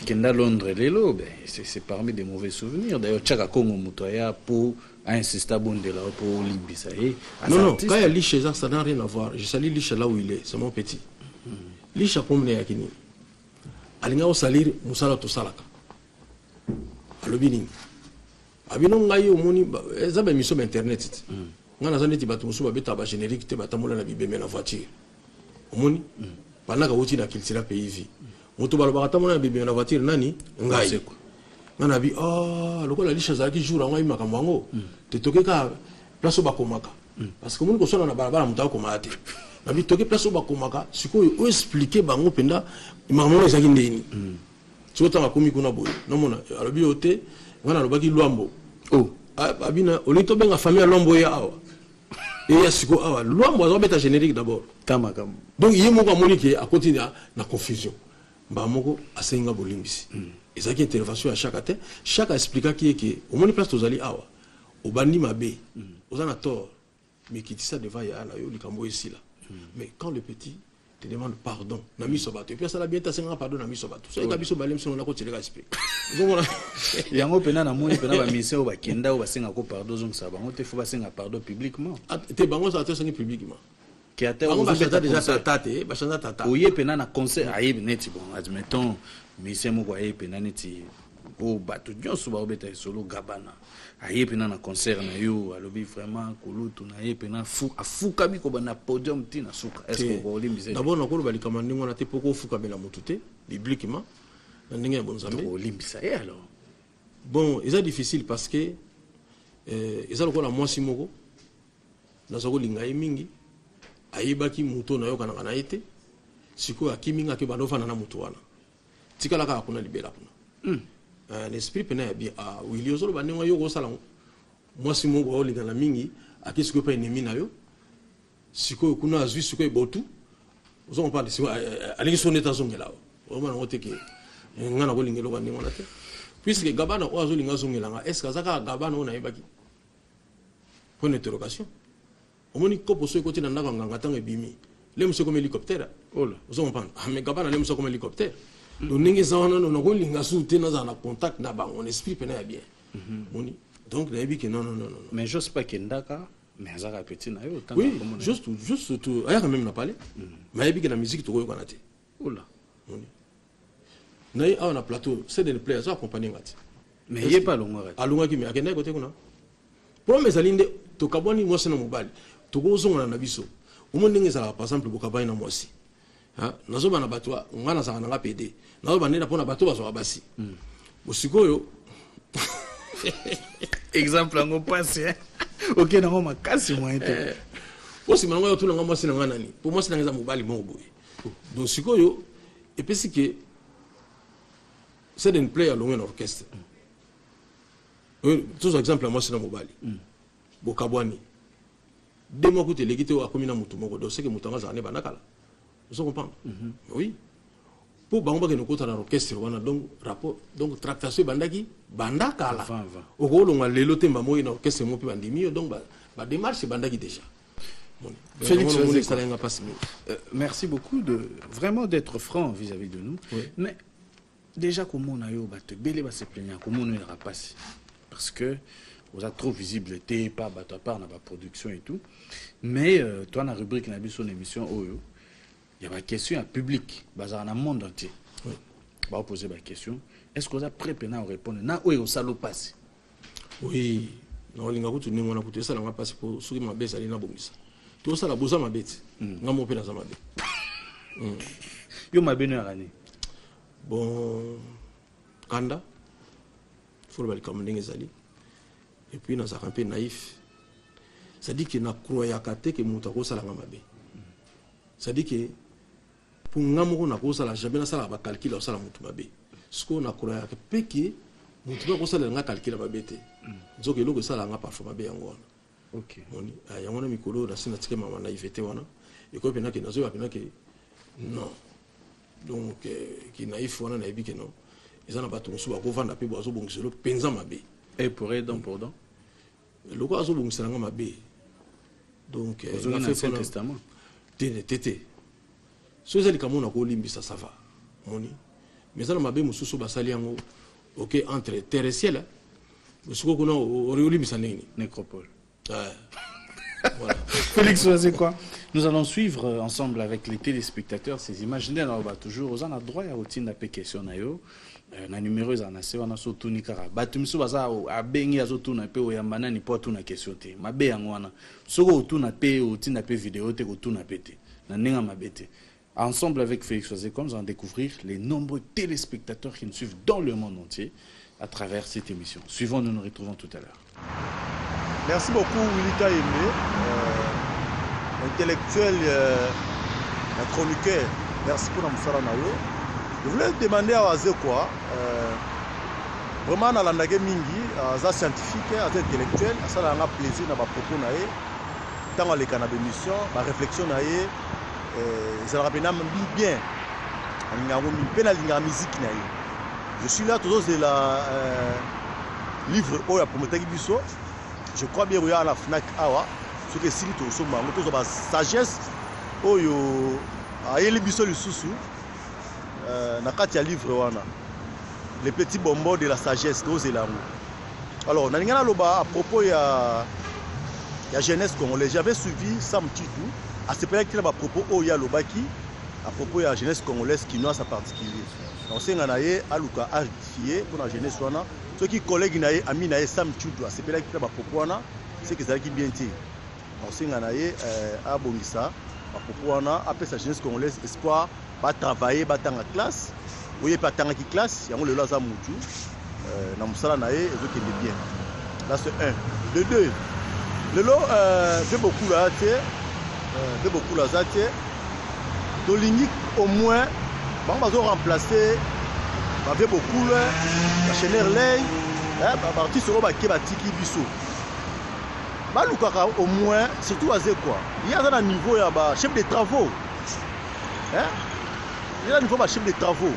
Speaker 4: kenda Londres lelo ben c'est parmi des mauvais souvenirs d'ailleurs Tchaka Congo mutoya pour insister bon de là pour limbisa
Speaker 2: non quand il y a Lich César ça n'a rien à voir je salue Lich là où il est c'est mon petit Lich comme ne yakini alinga o salir musala to salaka alobini abino ngai o moni ezaba mission internet ngana zaneti batu musuba beta ba générique te batamola na bibeme na voiture omoni banaka wuti na kiltira pays moto balo bakatamona na bibeme na voiture nani ngai ngana bi lokola Lich César ki jour ngai makambo ngo te tokeka place ba komaka parce que moni ko sona na barabara mutako komate na bi toke place ba komaka sikoyo o expliquer bango penda makambo ezaki ndeni sota makomi kuna boye nomona alobi ote ngana lobaki lwambo abina olito benga famille lwambo ya awa et ya siko awa lwambo azobeta générique d'abord
Speaker 4: tamakam
Speaker 2: donc yemo ko monique à côté na confusion ba moko asenga bolimbisi ezaki intervention à chaque expliquer qui est que au moni place tozali awa obandi mabe ozana tort mais qui dit ça devant ya na yo likambo esila mais quand le petit te demande pardon na miso bato et puis ça la bien ta senga pardon na miso bato so eka biso balem so na ko tshela explique donc
Speaker 4: yango pena na moni pena ba mission ba kenda o ba senga ko pardon donc ça bango te faut ba senga pardon publiquement
Speaker 2: te bango ça te senga publiquement
Speaker 4: qui a été
Speaker 2: déjà tata ba chanda tata
Speaker 4: oye pena na concert ayeb neti bon admettons mission mo ko ayeb pena neti o bato nyonso ba obeta solo gabana ayeb pena na concert na yo alobi vraiment kulutu na ayeb pena afuka biko ba na podium tina suka est-ce que ko limbise
Speaker 2: d'abord na ko ba likamandi ngona te poko fuka bela mutute publiquement na ndenge ya bonzambe
Speaker 4: ko limbisa et alors
Speaker 2: bon c'est difficile parce que eza lokola mwasi moko naza kolinga ye mingi ayebaki moto na yo kanaka na ye te sikoyo akiminga ake bando ofanda na moto wana tikala kaka kuna libela kuna l'esprit pena ya bien wili ozoloba ndenge yo kosala mwasi moko aolingana mingi ake sikoyo mpa ennemi na yo sikoyo kuna azwi sikoyo botu ozokompande alingi so neti azongela omona ngo teke nga na kolingela oka ndenge wana te puisque gabana oyo azolinga azongelanga est ce que aza kaka gabana oyo nayebaki point d'interrogation omoni kopo so ekoti na ndako nganga ntango ebimi le mosu ekoma hélicoptère ozokompande mais gabana le mosu ekoma hélicoptère donc ndenge eza wana nakolinga su te nazala na contact na bango na esprit pena ya bien moni donc nayebi ke non
Speaker 4: mais j'ose pas kendaka mais azaka petit na yo
Speaker 2: oui juste tout ayaka même na parler mais ayebi ke na musique tokoyokana te
Speaker 4: ola
Speaker 2: moni naye awa na plateau c'est de play azo accompagner ngati
Speaker 4: mais ye pas longa
Speaker 2: alongaki mais akendaki kote kuna problème ezali nde tokabwani mwasi na mobali tokozongana na biso omoni ndenge ezalaka par exemple bokabwani na mwasi nazoba na bato nga nazalaka nanga pede nazoba ndena mpona bato bazwaka basi bosikoyo
Speaker 4: exemple yango mpasi ok nango makasi moyen te
Speaker 2: osima nango yotuna nga mwasi na nga nani mpo mwasi nanga eza mobali moko boye donc sikoyo epesi ke c'est une play alongwe na orchestre tozwa exemple ya mwasi na mobali bokabwani de mois kuti eleki te oyo akomi na motu moko donc seke motu yango azala ne bandakala ozo comprendre oui po bango bakende kota na orchestre wana donc rapport donc tractation ebandaki bandakala okolonga lelo temba moi na orchestre mo mpe bandimi yo donc badémarche ebandaki déjà
Speaker 4: Félix, merci beaucoup vraiment d'être franc vis-à-vis de nous. Oui. Mais déjà, comment on a eu à se plaindre, comment on a passé. Parce que vous êtes trop visible, t'es pas à part dans la production et tout. Mais toi, dans la rubrique, dans son émission, il y a des questions à public, dans le monde entier. Oui. On va poser des questions. Est-ce que vous êtes prêt à répondre? Non, oui, au salaud passé.
Speaker 2: Oui. Non, on a écouté ça, on a passé pour ceux qui m'ont baissé à l'inaboumisa. Tout ça, la bosa m'a bête. Non, mon père n'a pas bête.
Speaker 4: Yo m'a béni à l'année.
Speaker 2: Bon, Kanda, il faut le comme Nengezali. Et puis, nous avons un peu naïf. Ça dit qu'il n'a croyé à Kate que mon tako sala ngamabe. Ça dit que pour ngamu na ko sala jamais na sala ba calcul au sala mutu mabe. Ce qu'on a croyé à Peki, mutu ba ko sala nga calcul ba bete. Nzoke loko sala nga parfois mabe yango.
Speaker 4: Ok.
Speaker 2: Moni ayangona mikolo na sina tike mama naïveté wana. Et ko pena ke nazo ya pena ke non. Donc qui naïf wana na ebike non. Ils en ont pas tout sous à vendre pe bozo bongiselo penza mabe.
Speaker 4: Et pour donc pardon.
Speaker 2: Le quoi azo bongisela nga mabe. Donc
Speaker 4: il a fait un testament.
Speaker 2: Tété. So ezali kamona ko limbisa ça va. Moni. Mais ça mabe mususu basali yango OK entre terre et ciel. Musuko kuna oriolimbisa nini
Speaker 4: nécropole.
Speaker 2: Voilà.
Speaker 4: Félix, c'est quoi? Nous allons suivre ensemble avec les téléspectateurs ces images. Nous avons toujours aux en droit à routine d'appel question nayo. Na numéro ils en a c'est on a surtout ni kara. Batumsu baza a bengi azotu na pe oyambana ni potu na question te. Mabe yangwana. Soko otu na pe routine d'appel vidéo te otu na pete. Na nenga mabete. Ensemble avec Félix Ozeko, nous allons découvrir les nombreux téléspectateurs qui nous suivent dans le monde entier à travers cette émission. Suivons, nous nous retrouvons tout à l'heure.
Speaker 3: Merci beaucoup, Willita Aimé, intellectuel, un chroniqueur. Merci pour Namsara Nayo. Je voulais demander à Wazé quoi. Vraiment, dans l'andagé mingi, à scientifique, à intellectuel, à ça, on a plaisir dans ma propos naé. Dans les canaux d'émission, ma réflexion naé, ça rappelle bien. La musique naé. Je suis là toujours de la livre où il y a promoté Bisso. Je crois bien qu'il y a la FNAC Awa, ce que si nous sommes en sagesse, il y a le sous na livre les petits bonbons de la sagesse. Alors, à propos de la jeunesse congolaise, j'avais suivi Sam Titou, à ce point qu'il y a à propos de à propos de la jeunesse congolaise qui nous a sa particulier. Donc, c'est un aluka a rectifié pour la jeunesse. Ceux qui collègues naé ami naé Sam Titou, à ce point qu'il y a à propos c'est que ça qui bien dit. Donc, c'est un a bongisa à propos de la jeunesse congolaise espoir. Pas travailler, pas dans la classe. Vous n'avez pas dans la classe, il y a le laza moutou. Dans le salon, il y a bien. Là, c'est un. de deux. Lelo fait beaucoup là, fait beaucoup là, ça Tolingi au moins, on va remplacer, on fait beaucoup là, la chaîne lay, parti sur le baquet batiki biso. Balukaka au moins, surtout à quoi. Il y a un niveau, il y a chef de travaux. Il y a un niveau, chef de travaux.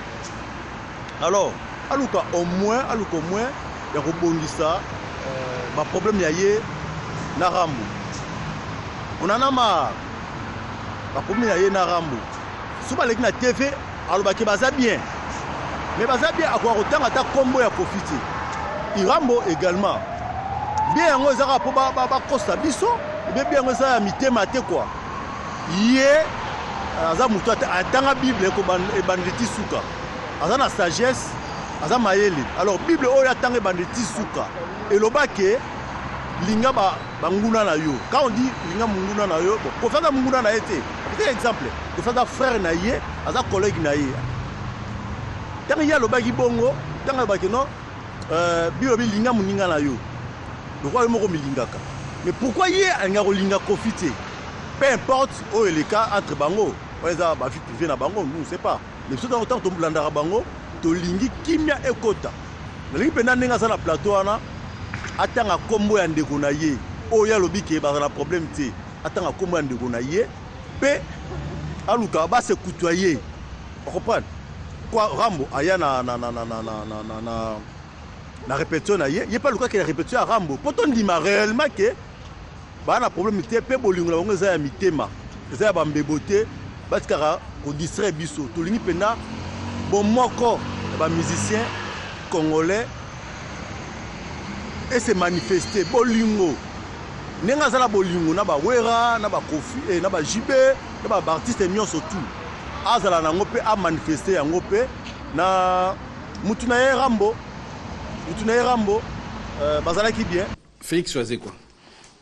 Speaker 3: Alors, aluka au moins, il y a rebondissa, problème il y a na Rambo. On en a marre. Problème il y a na Rambo. Souvent les na TV, alors que baza bien. Mais baza bien à quoi autant à ta combo ya profiter. Il Rambo également. Bien on ezaka po ba kosa biso, bien on ezaka mitema te quoi. Yé aza mutu atanga Bible ko banditi suka. Aza na sagesse, aza mayele. Alors Bible oyo atanga banditi suka. Et lobake linga banguna na yo. Quand on dit linga munguna na yo, bon, pour faire munguna na été. Petit exemple, pour faire frère na ye, aza collègue na ye. Tant ya lobaki bongo, tant lobaki non, bilobi linga muninga na yo. Pourquoi il m'a milingaka? Mais pourquoi il y a un linga profiter? Peu importe où est le cas entre bango. On les a vie privée na bango, nous ne sait pas. Mais tout dans autant to blandara bango, to lingi kimia ekota. Le lingi pena nenga na plateau ana, atanga kombo ya ndeko na ye. O ya lobi ke ba na problème te. Atanga kombo ya ndeko na ye. Pe aluka ba se kutoyer. On comprend? Quoi Rambo aya na répétition na ye, il pas le cas que la répétition à Rambo. Pourtant on dit réellement que ba na problème te pe bolingo la bango za ya mitema. Ça ya bambeboté parce que ko distrait biso. To lingi pena bon moko ba musicien congolais et se manifester bolingo. Nenga za la bolingo na ba wera, na ba kofi, na ba jibé, na ba artiste mion surtout. Azala na ngope a manifester ya ngope na mutu na ye Rambo. Rambo, bazala qui bien.
Speaker 4: Félix choisit quoi?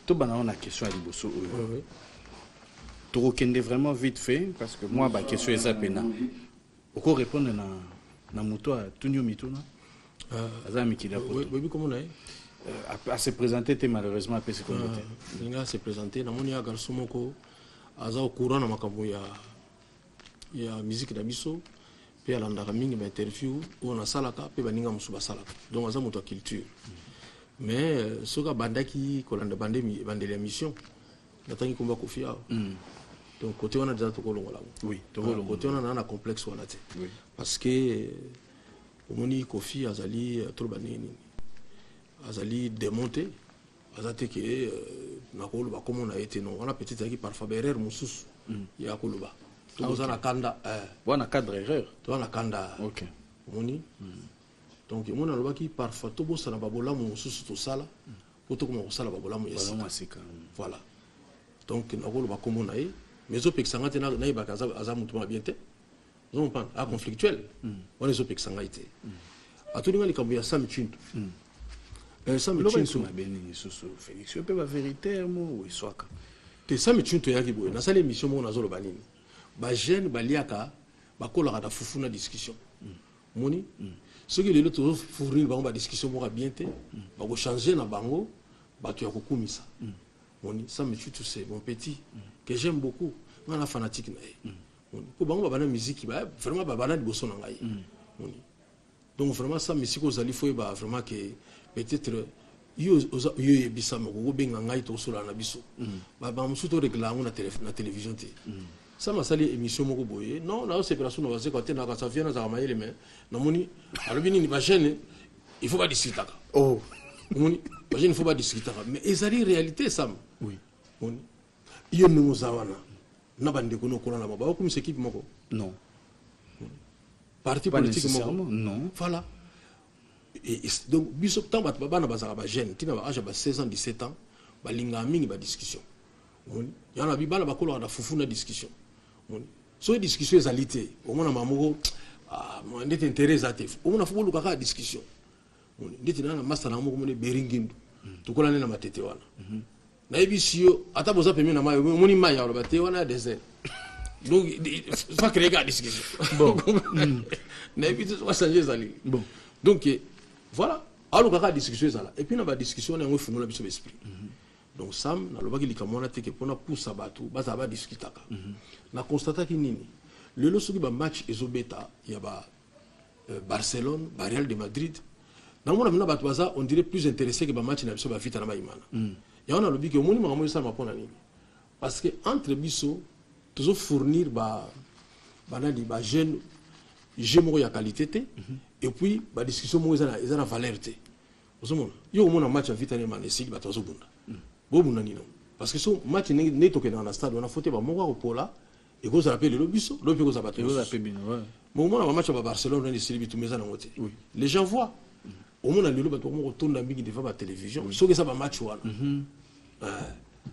Speaker 4: Tout on a question à Liboso. Tu reconnais vraiment vite fait parce que moi ma question est zapena. Pourquoi répondre na moto à Tunio Mituna? Azami qui l'a
Speaker 2: oui, comment on est?
Speaker 4: À se présenter malheureusement à PC communauté.
Speaker 2: Il a se présenter na moni ya garçon moko aza au courant na makambo ya musique d'Abisso. Puis à l'andara mingi ba interview où on a salaka puis baninga musuba salaka donc aza moto culture mais soka bandaki kolanda bandemi bandeli mission natangi komba kofia donc côté on a déjà to kolongola oui to côté on a un complexe wana te parce que omoni kofi azali trop banini azali démonté azate que nakolo ba comme on a été non on a petite aki parfois erreur mususu ya koloba. Donc, on a kanda.
Speaker 4: On a cadre erreur.
Speaker 2: On a kanda. Ok. Moni. Donc, on a le qui parfois tout beau ça n'a pas bola mon sous tout ça là. Pour tout comme ça n'a pas bola mon yesi. Voilà. Donc, on a le bas comme on a eu. Mais au pek sangate na iba kaza azamu tout bien te. On parle à conflictuel. On est au pek sangate. À tout le monde il cambier ça mituntu. Ça mituntu
Speaker 4: ma béni sous Félix. Je peux pas vérité moi ou soit.
Speaker 2: Te ça mituntu ya kiboye. Na sala émission mo na zo le banini. Ba jeune baliaka ba kola da fufuna discussion moni ce que les autres fournir ba discussion mo bien te ba ko changer na bango ba tu ya ko kumisa moni ça me tue tout c'est mon petit que j'aime beaucoup ngana fanatique na moni ko bango ba na musique ba vraiment ba bana liboso na ngai moni donc vraiment ça musique aux ali foi ba vraiment que peut-être yo ebisa mo ko benga ngai to sula na biso ba musu to réclame na télévision te. Ça m'a sali émission moko boye non là c'est personne on va se côté na ka ça vient na za mayele mais na moni alobini ni ba jeune il faut pas discuter oh moni ba jeune il faut pas discuter mais ezali réalité ça oui moni iyo no zawana na bande ko no kona na ba ko mi équipe moko
Speaker 4: non
Speaker 2: parti politique moko
Speaker 4: non
Speaker 2: voilà et donc biso tant ba bana ba za ba jeune tina ba âge ba 16 ans 17 ans ba linga mingi ba discussion moni yana bi bana ba ko la fufuna discussion. So discussion ezalité au moins na mamoko moi ndete intérêt atif au moins faut luka discussion ndete na master na moko mone beringindu tukola na matete wana na ebisio ata boza pemie na mayo moni maya wala bate wana désert donc faut créer la discussion bon na ebisio va changer zali bon donc voilà alors kaka discussion ça là et puis na ba discussion na ngo fungola biso esprit donc Sam na lobaki likamona te ke pona poussa bato baza ba discutaka na constata ki nini le lo soki ba match ezobeta ya ba Barcelone ba Real de Madrid na mona mina bato baza on dirait plus intéressé que ba match na biso ba vita na ba imana ya on a lobiki o moni makambo ça mapona nini parce que entre biso toujours fournir ba banani ba jeune moko ya qualité te et puis ba discussion mo ezana valeur te ozomona yo mona match ya vita na imana esiki bato bazobunda bobunda nino parce que so match ne toke dans la stade on a fauté ba moko akopola et ko ça rappelle le biso lo pe ko ça bato
Speaker 4: yo ça bino ouais
Speaker 2: bon mona ba match ba Barcelone on est sili bitu meza na ngote les gens voient au mona lelo bato moko tonda mbiki devant ba télévision so que ça ba match wana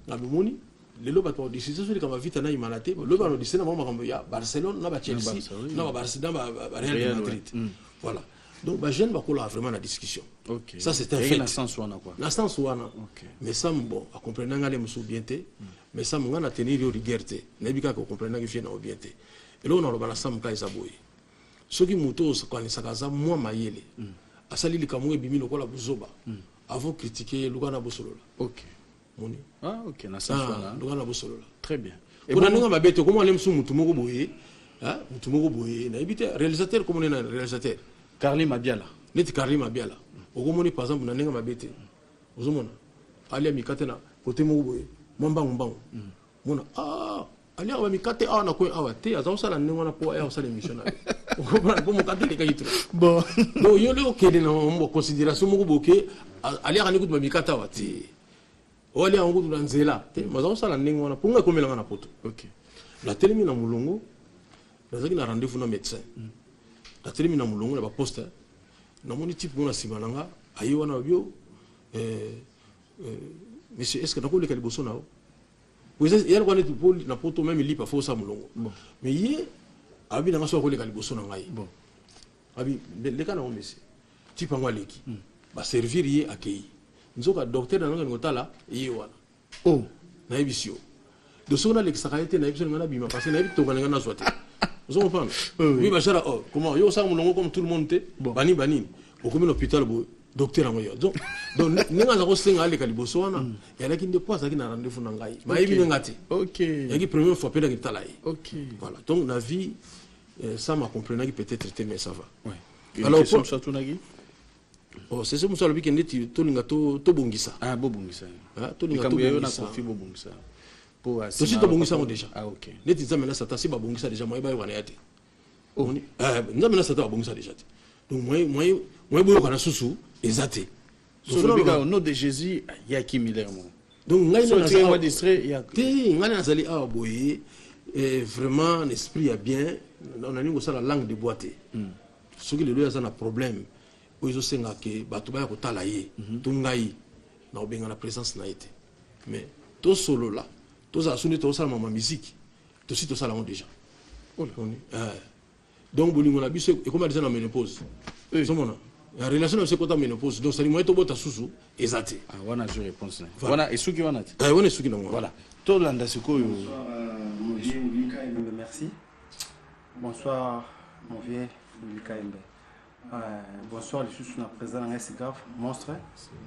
Speaker 2: na bimoni lelo bato décision sur kama vita na imana te lo ba no décision na makambo ya Barcelone na ba Chelsea na ba Barcelone ba Real de Madrid voilà donc ba jeune ba kola vraiment la discussion
Speaker 4: okay.
Speaker 2: Ça c'est un fait
Speaker 4: na sens wana quoi
Speaker 2: na sens wana mais ça bon à comprendre ngale musu bien te mais ça ngana tenir yo rigueur te na bika ko comprendre que na bien te et là on a ba sam ka isaboy soki muto ko ni sakaza moi mayele asali likamu ebimi lokola buzoba avant critiquer lukana bosolola
Speaker 4: OK
Speaker 2: moni
Speaker 4: OK na sens wana
Speaker 2: lukana bosolola
Speaker 4: très bien
Speaker 2: et pour nanga mabete comment aller musu mutu moko boye mutu moko boye na ebite réalisateur comme on est réalisateur
Speaker 4: Carly Mabiala
Speaker 2: neti Carly Mabiala okomoni par exemple na nenga mabete ozomona ali amikate na côté moko boye mbangu mona ali aba mikate na ko awa te azosala nenga na po ya osala émission na okomona po mokate le kayitro
Speaker 4: bon
Speaker 2: donc yo le okede na mbo considération moko boke ali aka nikutu mikate awa te oli ango tu nzela te mazosala nenga na po nga komelanga na poto
Speaker 4: OK
Speaker 2: la telemi na mulongo nazaki na rendez-vous na médecin la telemi na mulongo na ba poste na moni type mona simananga ayi wana bio monsieur est-ce que na ko le kaliboso nao vous êtes hier quand tu na poto même lipa fo sa mulongo mais yé abi na so ko le kaliboso na ngai bon abi le kana o monsieur type ngwa leki ba servir yé accueilli nzoka docteur na ngotala yé wana na ebisio de sona le sakayete na ebisio ngana bima parce que na ebi to kana na soite vous comprenez oui bachara comment yo sa mulongo comme tout le monde te bani au comme l'hôpital bo docteur ngoyo donc ninga za ko senga ale kaliboso wana yana kinde poa za kina rendez-vous na ngai ma ebi ngati
Speaker 4: OK
Speaker 2: yaki première fois pena kitala yi
Speaker 4: OK
Speaker 2: voilà donc la vie ça m'a compris qui peut-être traité mais ça va
Speaker 4: ouais alors pour ça tunagi
Speaker 2: c'est ce musalo biki ndeti to ninga to bongisa
Speaker 4: bobongisa
Speaker 2: to ninga to
Speaker 4: bongisa na kofi bobongisa pour
Speaker 2: to si to bongisa ngo déjà
Speaker 4: OK
Speaker 2: ndeti za mena sata si ba bongisa déjà moi ba wana yate nzamena sata ba bongisa déjà donc moi boyo kana susu ezate
Speaker 4: so le gars au nom de Jésus ya qui Miller mo
Speaker 2: donc ngai na
Speaker 4: so moi distrait ya
Speaker 2: te ngai na zali a boye vraiment l'esprit a bien on a ningo ça la langue de boîte ce qui le loya ça na problème o izo senga ke bato ba ko tala ye to ngai na obenga na présence na été mais to solo là to za suni to sala ma musique to si to sala on déjà donc bolingo na biso e comme déjà na ménopause somona la relation avec ce côté ménopause donc ça dit moi to bota susu ezate
Speaker 4: wana je réponse wana esuki wana
Speaker 2: wana esuki na
Speaker 4: voilà to landa sikoyo
Speaker 7: merci bonsoir mon vieux Likaembe bonsoir les sous na président na SGAF monstre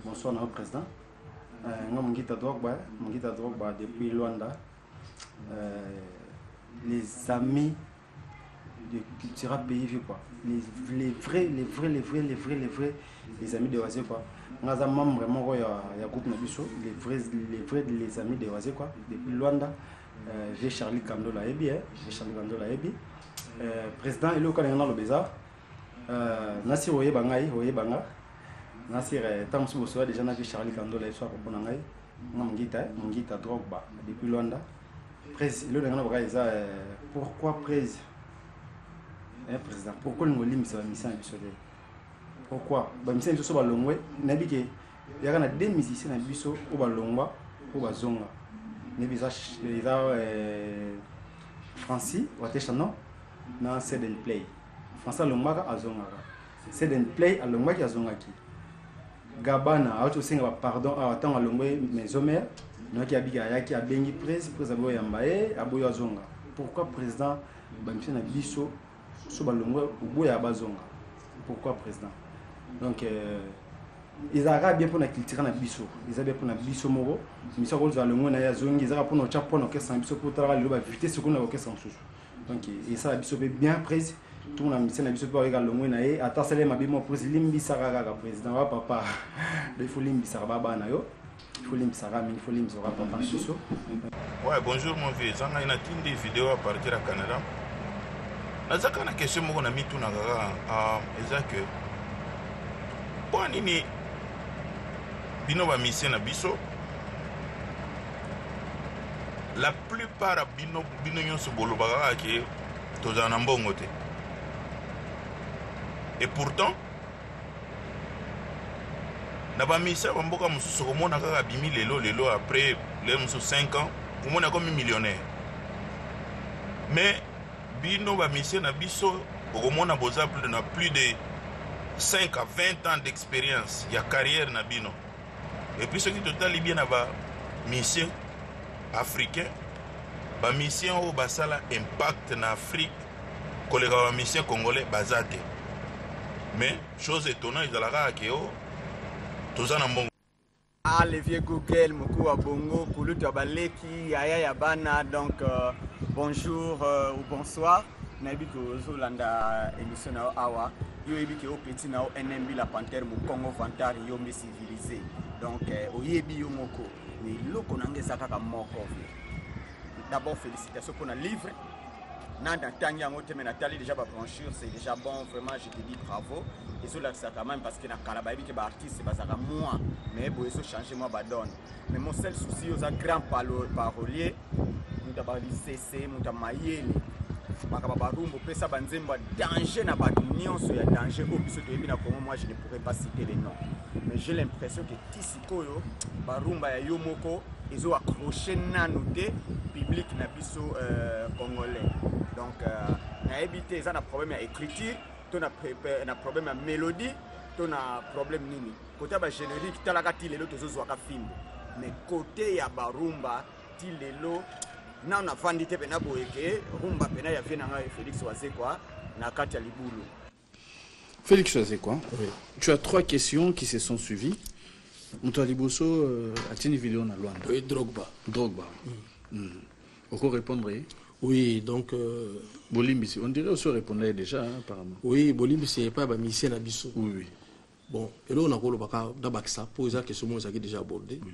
Speaker 7: bonsoir na président ngita Drogba depuis Luanda les amis de Cultura pays quoi les vrais les amis de Oasé quoi ngaza membre vraiment ya groupe na biso les amis de Oasé quoi depuis Luanda j'ai Charlie Kandola ebi président elo kana na lobeza Nasir oyebanga Nasir tant que vous déjà na Charlie Kandola soit pour na ngai ngita Drogba depuis Luanda président le ngana bakaisa pourquoi président président pourquoi nous limite sa mission absolue pourquoi ba mission biso ba longwe nabike yaka na deux musiciens na biso o ba longwa o ba zonga ne bisa Francis wateshano na Set and Play François longwa azonga Set and Play alongwa ki azonga ki Gabana auto singa pardon a tant alongwe mesomer no ki abika yaki abengi président yambaye aboyo azonga pourquoi président ba mission na biso so balongwe uboya bazonga pourquoi président donc ezalaka bien mpona culture na biso eza bien mpona biso moko miso akozwa longwe na ye azongi ezaka mpona otya mpona orchestre na biso mpo otalaka lelo bavité sekondi na orchestre mosusu donc esala biso mpe bien prise tuna mise na biso mpe oyeka longwe na ye ata asala ye mabe mo prise limbisaka kaka président wa papa do il faut limbisaka babana yo il faut limbisaka mingi il faut limbisaka papa na biso.
Speaker 8: Ouais, bonjour mon vieux, zanga ina tindi vidéo à partir à Canada. Nazaka na question moko na mitu na kaka eza que pour nini bino ba mission na biso la plupart bino nyonso bolobaka ke tozana na mbongo te. Et pourtant na ba mission ba mboka mususu komona kaka bimi lelo après les 5 ans on est comme millionnaire. Mais bino ba mission na biso okomona boza plus de 5 à 20 ans d'expérience ya carrière na bino. Et puis ce qui total bien na ba mission africain ba mission au basala impact na Afrique kolega ba mission congolais bazate. Mais chose étonnante dans la rakeo toza na mbongo.
Speaker 9: Ah, les vieux Google, Moko Bongo, Koulou Tabaleki, Yaya Yabana, donc bonjour ou bonsoir. Nabiko Zolanda émission na Awa, yo ebiki au petit na NMB la Panthère mu Congo Vantar yo me civilisé. Donc oyebi yo moko, ni loko nangeza kaka moko. D'abord félicitations pour le livre. Nanda Tanya Moteme Nathalie déjà ba brochure, c'est déjà bon, vraiment je te dis bravo. Et sur là ça quand même parce que na Kalababi que ba artiste bazaka moi mais bon ils ont changé moi ba donne. Mais mon seul souci aux grand parolier muta ba CC muta mayele. Makaba barumbo pesa banzemba danger na ba nyonso ya danger au biso to yebi na Congo moi je ne pourrais pas citer les noms. Mais j'ai l'impression que Tisikoyo barumba ya Yomoko ils ont accroché nanoté public na biso congolais. Donc na éviter ça na problème à écriture, ton a problème à mélodie, ton a problème nini. Côté ba générique talaka tilelo tozo zwaka film. Mais côté ya barumba tilelo na on a vandité pena boyeke rumba pena ya vient na Félix Wazekwa na kati ya libulu.
Speaker 4: Félix Wazekwa.
Speaker 2: Oui.
Speaker 4: Tu as 3 questions qui se sont suivies. Mouto Liboso a-t-il une vidéo na Luanda?
Speaker 2: Oui, Drogba.
Speaker 4: Pourquoi répondre?
Speaker 2: Oui, donc
Speaker 4: Bolimbisi, on dirait aussi répondre déjà apparemment.
Speaker 2: Oui, Bolimbisi n'est pas ma mission à Bissau.
Speaker 4: Oui.
Speaker 2: Bon, et là on a encore baka d'abaksa pour ça que ce mot ça qui déjà abordé.
Speaker 4: Oui.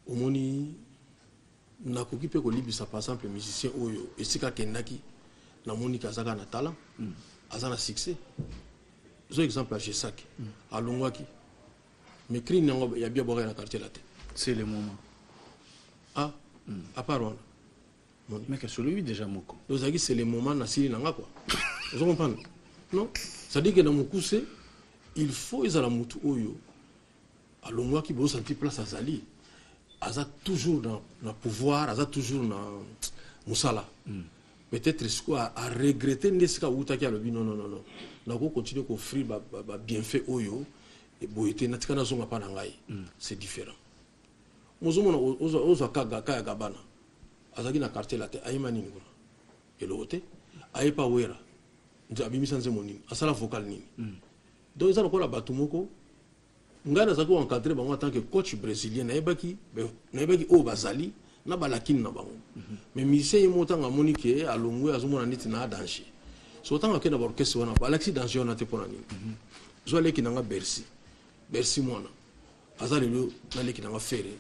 Speaker 2: Au moni na ko kipe ko libisa par exemple musicien oyo esika kenaki na moni kazaka na talent azana succès. J'ai exemple à Jesak à Longwaki. Mais cri nango ya bien boré na quartier la tête.
Speaker 4: C'est le moment.
Speaker 2: Ah, à part on.
Speaker 4: Mais que celui déjà moko.
Speaker 2: Donc c'est le moment na sili nanga quoi. Vous comprenez? Non, ça dit que dans mon coussin il faut ils à la mutu oyo. À Longwaki bo sentir place à Zali. Aza toujours dans le pouvoir, aza toujours dans Moussala. Peut-être ce qu'on a regretté n'est-ce Outaki a le non. N'a pas continué à offrir bienfait oyo et boité natikana zonga pa nangai. C'est différent. Mozomona ozo kaya gabana. Azaki na quartier la te ayimani ngona. Et l'autre ayepa wera. Ndio abimisa nze monini. Asala vocal nini. Donc ils ont encore la batumoko. Ngana zako encadré bango en tant que coach brésilien na yebaki o bazali na balakini na bango. Mais musicien yemotanga monike alongwe azomona niti na danger. So tanga ke na ba orchestre wana ba Alexis danger na te pona nini. Zo leki nanga Bercy mona. Azali lo na leki nanga fere.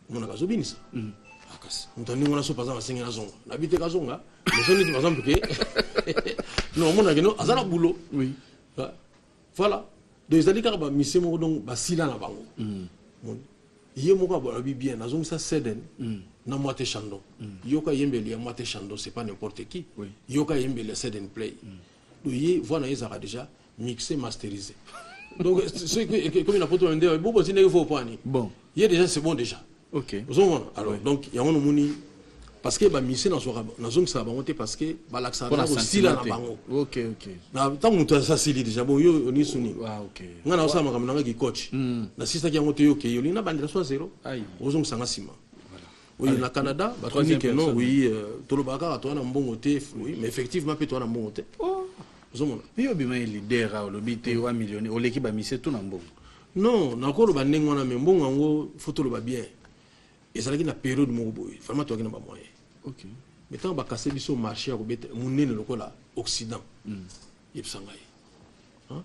Speaker 2: Mona kazobinisa. Akasi. Mutani ngona so paza basenga na zonga. Na bite ka zonga. Mais so niti par exemple que non mona ke no azala boulot.
Speaker 4: Oui.
Speaker 2: Voilà. Donc ils ont dit que les missions donc basila na bango. Yé moko ba bien na zonga ça seden na moite chando. Yoka yembeli ya moite chando c'est pas n'importe qui. Yoka yembeli seden play. Donc yé voilà ils ont déjà mixé masterisé. Donc c'est que comme il a pas tout dire bon c'est ne faut pas ni. Bon. Yé déjà c'est bon déjà.
Speaker 4: OK.
Speaker 2: Alors donc il y a on moni parce que ba mission na zonga ça bango parce que ba l'accent aussi là na bango.
Speaker 4: OK.
Speaker 2: Na tant mutu ça c'est déjà bon yo ni suni.
Speaker 4: Ah OK.
Speaker 2: Ngana osama kama nanga ki coach. Na sister ki yango yo ke yo lina bandira so zéro.
Speaker 4: Aïe.
Speaker 2: Ozonga sanga sima. Oui, na Canada, ba troisième non, oui, tolobaka to na mbongo te, oui, mais effectivement pe to na mbongo te. Oh. Ozomona.
Speaker 4: Yo bima leader a lobité wa millionnaire, o l'équipe ba mission tout na mbongo.
Speaker 2: Non, nakolo ba ndenge wana mais mbongo yango photo le ba bien. Et ça na période moko boye. Vraiment toi qui na ba moyen.
Speaker 4: OK.
Speaker 2: Mais tant ba casser biso marché ko beta munene lokola Occident. Yep sangai. Hein?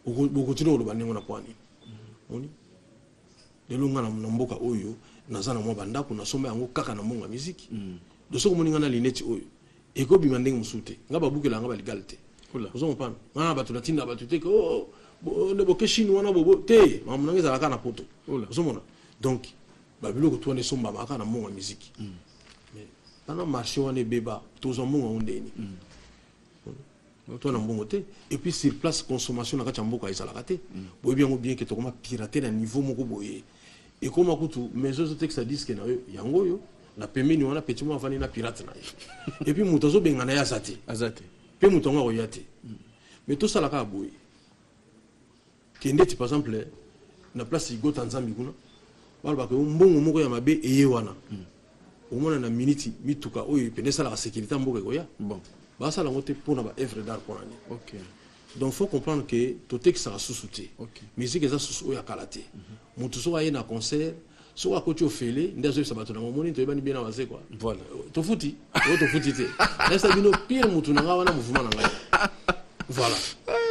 Speaker 2: Bo continue lo ba ndenge na kwani. Oni. Lelo nga na mboka oyo naza na mwa bandako na somba yango kaka na mbongo ya musique. De soko moninga na lineti oyo. Eko bima ndenge musute. Nga ba bukela nga ba legalite. Vous comprenez? Nga ba tulatinda ba tuteke oh ne boke chine wana bobo te mamunanga ezalaka na poto. Vous comprenez? Donc ba biloko to ne somba maka na mbongo ya musique. Mais pendant marché wana beba tozo mbongo ondeni. Toi na mbongo te et puis sur place consommation na kati mboka ezalaka te. Boye bien que to koma pirater na niveau moko boye. Et comme akutu mais autres textes disent que na yango yo na pemini wana petit mo avani na pirate na ye. Et puis mutozo bengana ya zate. Azate. Pe mutonga ko yate. Mais tout ça la ka boye. Kendeti par exemple na place igo Tanzanie kuna. Balba ko mbongo moko ya mabe eye wana. Omona na minute mituka oyo pendesa la sécurité mboka ko ya. Bon. Ba ça la ngote pour na ba œuvre d'art pour ani. OK. Donc faut comprendre que tout texte ça sous-souté. OK. Musique ça sous ya kalaté. Mutu so aye na concert so a côté ofele ndazo ça bato na moni to ebani bien avancé quoi. Voilà. To futi. To futi te. Est-ce bino pire mutu na wana mouvement na ngai. Voilà.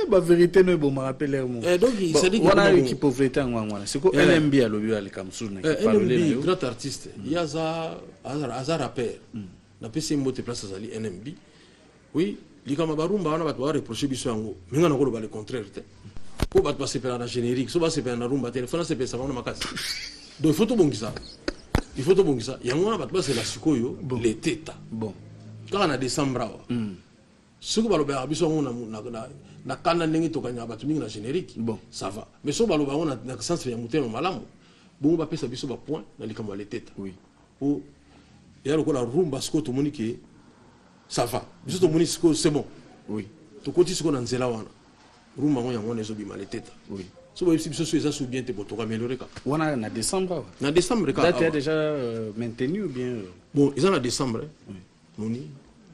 Speaker 4: Bah vérité no bon me rappeler mon.
Speaker 2: Donc il s'est dit que
Speaker 4: on a une équipe pauvreté en ngwana. C'est quoi LMB à lobi à Kamsou na parler
Speaker 2: LMB grand artiste. Il y a ça rappeur. Na pesi mbote place azali NMB. Oui, likama barumba wana bato ba reprocher biso yango. Minga na ko ba le contraire te. Ko bato ba sepela na générique, so ba sepela na rumba téléphone sepela ça na makasi. Donc il faut tout bongisa. Il faut tout bongisa. Yango wana bato ba c'est la sikoyo les teta. Bon. Quand on a décembre ce que baloba biso na kana ndenge to kanya bato mingi na générique. Bon, ça va. Mais so baloba on na sens ya mutema malamu. Bon ba pesa biso ba point na likama les teta. Oui. O ya lokola rumba siko to monike ça va. Juste au munisco c'est bon. Oui. To koti siko na nzela wana. Rumba ngo yango nezo bima les teta. Oui. So ba biso so eza sou bien te poto améliorer ka.
Speaker 4: Wana na décembre. Na
Speaker 2: décembre ka.
Speaker 4: Date déjà maintenu ou bien
Speaker 2: bon, ils en a décembre. Oui. Moni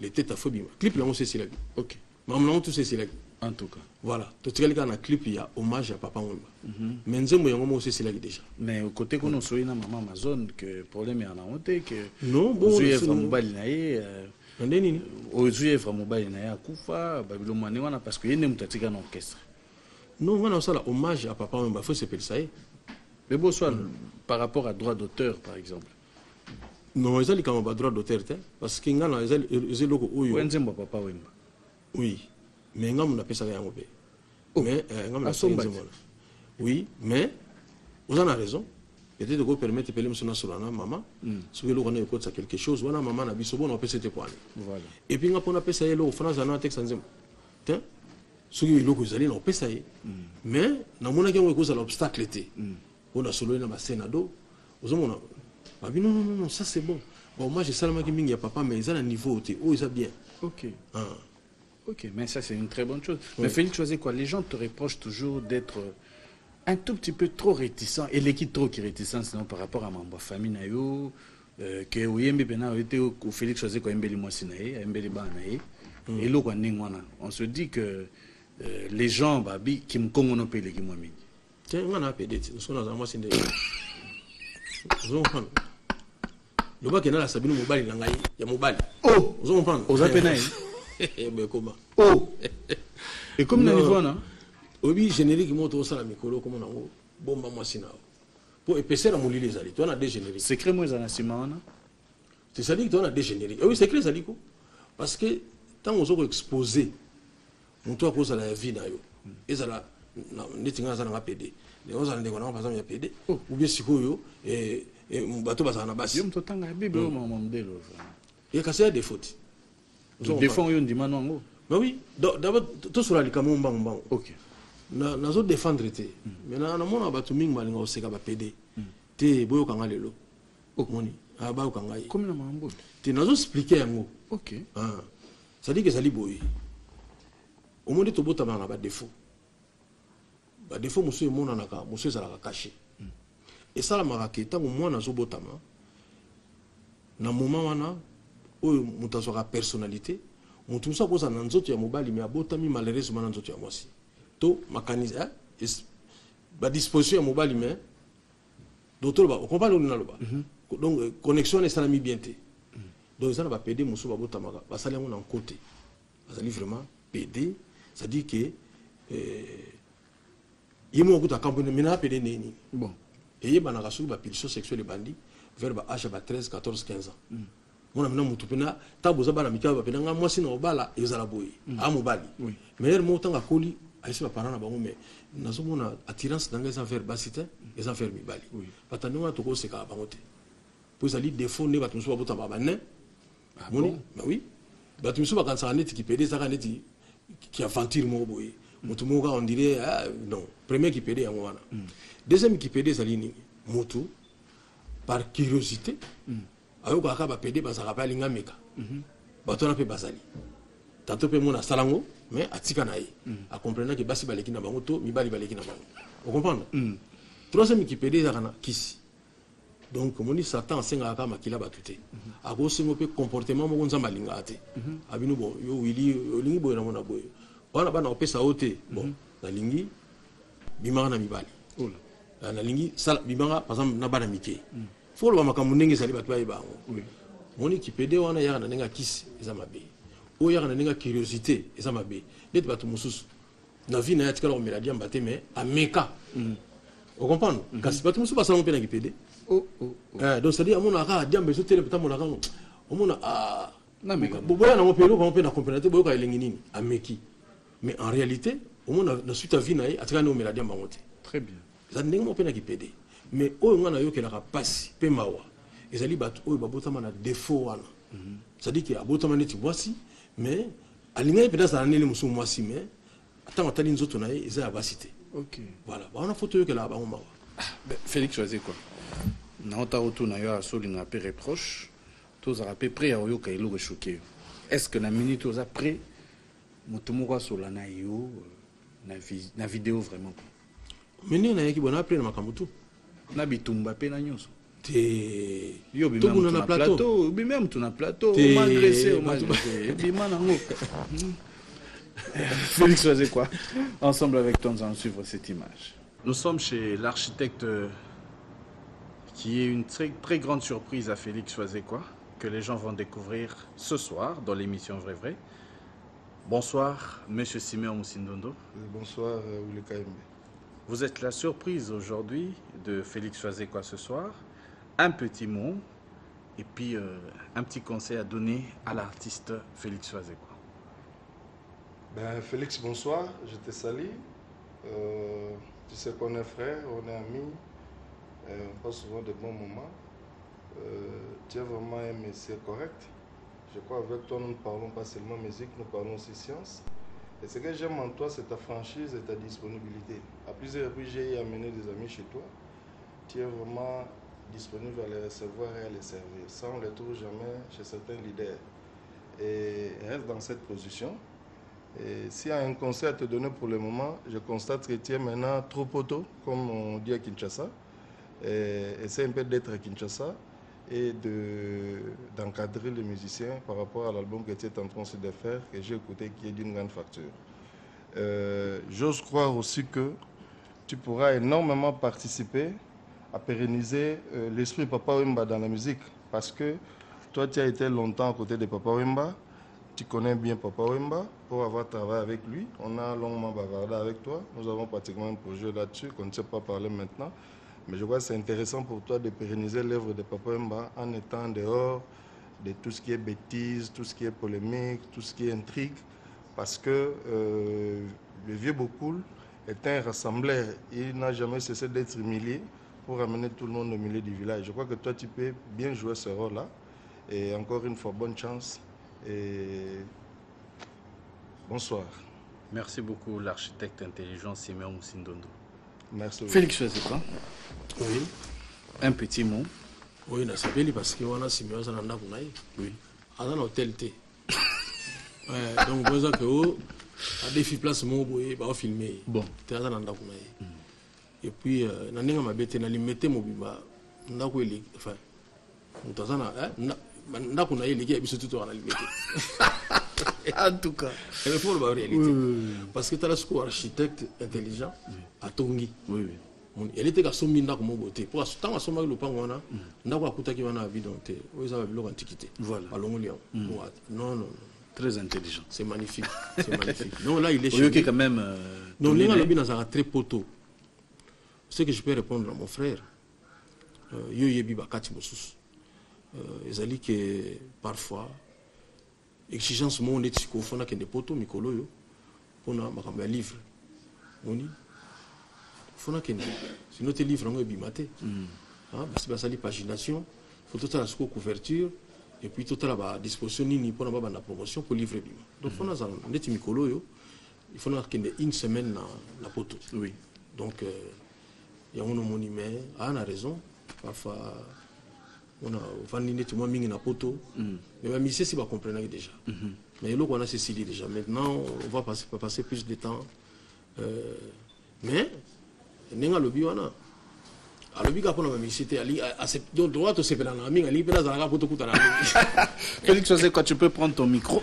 Speaker 2: les teta fo bima. Clip là on sait si la. OK. Maman tout c'est si la. En tout cas. Voilà. To tika na clip il y a hommage à papa Wemba. Mais nzembo yango mo c'est si la déjà. Mais au côté qu'on soit na maman Amazon que problème ya na honte que non bon c'est mobile na ye ndeni ozuye fra mobile na ya kufa babilo mane wana parce que yene mutatika na orchestre. Non, on a ça hommage à papa Wemba, faut s'appeler ça. Mais bon soit par rapport à droit d'auteur par exemple. Non, ils ont comme droit d'auteur parce que ngana ils loko oyo. Wenzembo papa Wemba. Oui. Mais ngam na pesa yango be. Mais ngam na nzembo. Oui, mais vous en avez raison. Peut-être que vous permettez de faire solana maman. Si vous voulez qu'on quelque chose, voilà maman na biso bon on peut c'était quoi. Voilà. Et puis ngapona pesa yelo France na texte nzembo. Tiens. Ce qui est loko zali na pesa ye. Mais na mona ki ngo za l'obstacle était. On a solo na ba senado. Vous mona. Ah non, ça c'est bon. Bon moi j'ai seulement qui mingi ya papa mais ils ont un niveau haut, oh ils ont bien. OK. Ah. OK, mais ça c'est une très bonne chose. Oui. Mais Félix choisit quoi? Les gens te reprochent toujours d'être un tout petit peu trop réticent et l'équipe trop qui réticent sinon par rapport à ma famille na yo que oyembe bena était au Félix choisit quoi embeli moi sinae, embeli ba nae. Et lo kwa ningwana. On se dit que les gens babi qui me kongono pe leki moi mingi. Tiens, on a pédé, nous sommes dans moi sinde. Vous comprenez? Le bas qui est là, Sabine Mobali, il y a Mobali. Oh, vous comprenez? Aux Apénaïs. Mais comment? Oh! Et comme dans le niveau, non? Oui, générique, moi, tout ça, la micro, comme on a bon, moi, c'est là. Pour épaissir à mouler les alliés, tu en as des génériques. C'est créé, moi, ça, c'est ça dit que tu en as des génériques. Oui, c'est créé, ça dit quoi? Parce que tant qu'on s'est exposé, on doit cause à la vie, et ça, les tingans, ça n'a pas pédé. Les gens, ça n'a pas pédé. Ou bien, si vous, et mon bateau, ça n'a pas pédé. Il y a cassé des fautes. Des fois, on dit maintenant. Mais oui, d'abord, tout sur la camon bang. Ok. Nous défendre. Mais nous avons un bateau ming malinga au Sega PD. Te boyo kangalelo. Moni. Aba kangai. Comme nous avons. Te nous expliquer un mot. Ok. Ça dit que ça li boy. Au monde to bota na ba défaut. Ba défaut monsieur mon naka, monsieur ça la caché. Et ça la maraka tant moi na zo botama. Na moment wana oyo mutazoka personnalité mutu musa koza na nzoto ya mobali mais abotami malheureusement na nzoto ya mwasi to makanisa ba disposition ya mobali mais docteur ba on comprend le na loba donc connexion est ça mi bien té donc ça va PD musu ba botamaka ba sali ngo na côté ba sali vraiment PD ça dit que yemo ko ta campagne mina PD neni bon et yeba na kasu ba pulsion sexuelle bandi vers ba âge ba 13 14 15 ans mona mina mutu pena taboza bana mikaba pena nga mwasi na obala ezala boy a mobali mais mo tanga koli aisi ba parana bango mais nazo mona attirance dans les affaires basité les affaires mibali patano to ko seka bango te pour ça li défaut ne ba tumuso ba bota ba ne moni bah oui ba tumuso ba kansa neti ki pede ça neti qui aventure mo boy mutu mo ga on dirait non premier qui pede yango wana deuxième qui pede ça li mutu par curiosité ayo ko aka ba pede ba saka pa linga meka bato na pe bazali tanto pe mona salango mais atika na ye a comprendre que basi baleki na bango to mibali baleki na bango on comprend troisième qui pede ça kana kisi donc moni satan senga aka makila batute ako sengo pe comportement mo nzamba linga ate abinu bon yo wili lingi boy na mona boy wana bana opesa ote bon na lingi bimanga na mibali na lingi sala bimanga par exemple na bana mike faut le makambo ndenge sali batwa ibango moni ki pede wana ya na nenga kisi eza mabe o ya na nenga curiosité eza mabe net batu mususu na vie na ya tikala ko meladi ambate mais ameka on comprend kasi batu mususu basala mo pe na ki pede donc c'est dire amona ka diambe so tele peta mona kano omona na meka boboya na mo pelo ko mo pe na comprendre boyo ka elengi nini ameki mais en réalité omona na suite à vie na ya atika no meladi ambangote
Speaker 4: très bien
Speaker 2: ça ndenge mo pe na ki pede mais oyo ngana yo kelaka pasi pe mawa ezali bato oyo babotama na défaut wana c'est-à-dire que abotama neti mwasi mais alingai peut-être ça nele musu mwasi mais attends atali nzoto na ye eza ya basi te
Speaker 4: ok
Speaker 2: voilà ba ona photo yo kelaka bango mawa
Speaker 4: Félix choisit quoi na ota oto na yo asoli na pe reproche tous a peu près au yo ka ilo choqué est-ce que na minute oza prêt moto moko sola na yo na vidéo vraiment
Speaker 2: meni na yaki bona après na makambo tu
Speaker 4: na bitumba pe na nyonso
Speaker 2: te
Speaker 4: yo bi même na plateau bi même tu na plateau on m'a agressé bi manango Félix faisait quoi ensemble avec toi nous allons suivre cette image. Nous sommes chez l'architecte qui est une très grande surprise à Félix faisait quoi que les gens vont découvrir ce soir dans l'émission Vrai. Bonsoir monsieur Simeon Musindondo.
Speaker 10: Bonsoir Oule Kaimbe.
Speaker 4: Vous êtes la surprise aujourd'hui de Félix faisait quoi ce soir. Un petit mot et puis un petit conseil à donner à l'artiste Félix faisait quoi.
Speaker 10: Ben, Félix, bonsoir, je te salue. Tu sais qu'on est frères, on est amis, on passe souvent de bons moments. Tu es vraiment un monsieur correct. Je crois avec toi, nous ne parlons pas seulement musique, nous parlons aussi science. Et ce que j'aime en toi, c'est ta franchise et ta disponibilité. À plusieurs reprises, j'ai amené des amis chez toi. Tu es vraiment disponible à les recevoir et à les servir. Ça, on ne les trouve jamais chez certains leaders. Et reste dans cette position. Et s'il y a un conseil à te donner pour le moment, je constate que tu es maintenant trop poteau, comme on dit à Kinshasa. Essaie un peu d'être à Kinshasa et d'encadrer les musiciens par rapport à l'album que tu es en train de faire, que j'ai écouté, qui est d'une grande facture. J'ose croire aussi que tu pourras énormément participer à pérenniser l'esprit Papa Wemba dans la musique. Parce que toi, tu as été longtemps à côté de Papa Wemba. Tu connais bien Papa Wemba pour avoir travaillé avec lui. On a longuement bavardé avec toi. Nous avons pratiquement un projet là-dessus qu'on ne sait pas parler maintenant. Mais je crois que c'est intéressant pour toi de pérenniser l'œuvre de Papa Wemba en étant dehors de tout ce qui est bêtise, tout ce qui est polémique, tout ce qui est intrigue. Parce que le vieux Bokoul est un rassembleur. Il n'a jamais cessé d'être humilié pour amener tout le monde au milieu du village. Je crois que toi, tu peux bien jouer ce rôle-là. Et encore une fois, bonne chance. Et bonsoir.
Speaker 4: Merci beaucoup l'architecte intelligent Simeon Musindondo.
Speaker 10: Merci.
Speaker 4: Félix faisait quoi?
Speaker 2: Oui.
Speaker 4: Un petit mot.
Speaker 2: Oui, na sabeli parce que wana Simeon ça nanda kunai.
Speaker 4: Oui.
Speaker 2: Dans l'hôtel T. Donc besoin que a défi place mo boye ba filmer.
Speaker 4: Bon.
Speaker 2: T'es dans nanda kunai. Et puis na ninga mabete na limete mo biba ndako eli enfin mutazana ndako na eli ki biso tuto na limete.
Speaker 4: En tout cas.
Speaker 2: Il faut la réalité. Parce que tu as un architecte intelligent à Tongi.
Speaker 4: Oui.
Speaker 2: Elle était à son minda comme beauté. Pour tant à son mari le pangwana, n'a pas coûté qu'il y en a habité. Où ils avaient l'antiquité.
Speaker 4: Voilà.
Speaker 2: À Longolian. Non.
Speaker 4: Très intelligent.
Speaker 2: C'est magnifique. C'est magnifique. Non, là, il est
Speaker 4: chez quand même.
Speaker 2: Non, les gens l'ont dans un très poteau. Ce que je peux répondre à mon frère, yo yebi bakati mosus. Ils ont dit que parfois, exigence mon est si qu'on fait que des poteaux mikolo yo pour na makamba livre. Oni. Faut na kende. Sinon tes livres on est bimaté. Parce que ça li pagination, faut tout la couverture. Et puis tout à disposition ni pour la promotion pour livrer bima. Donc faut na net mikolo yo. Il faut une semaine dans la poteau.
Speaker 4: Oui.
Speaker 2: Donc il y a un monument, on a raison. Parfois on a vendu tout le monde na poteau. Mais même ici si va comprendre déjà. Mais là on a ceci déjà. Maintenant on va passer plus de temps. Mais n'enga lobby wana. Alors,
Speaker 4: Félix, tu sais quoi, tu peux prendre ton micro.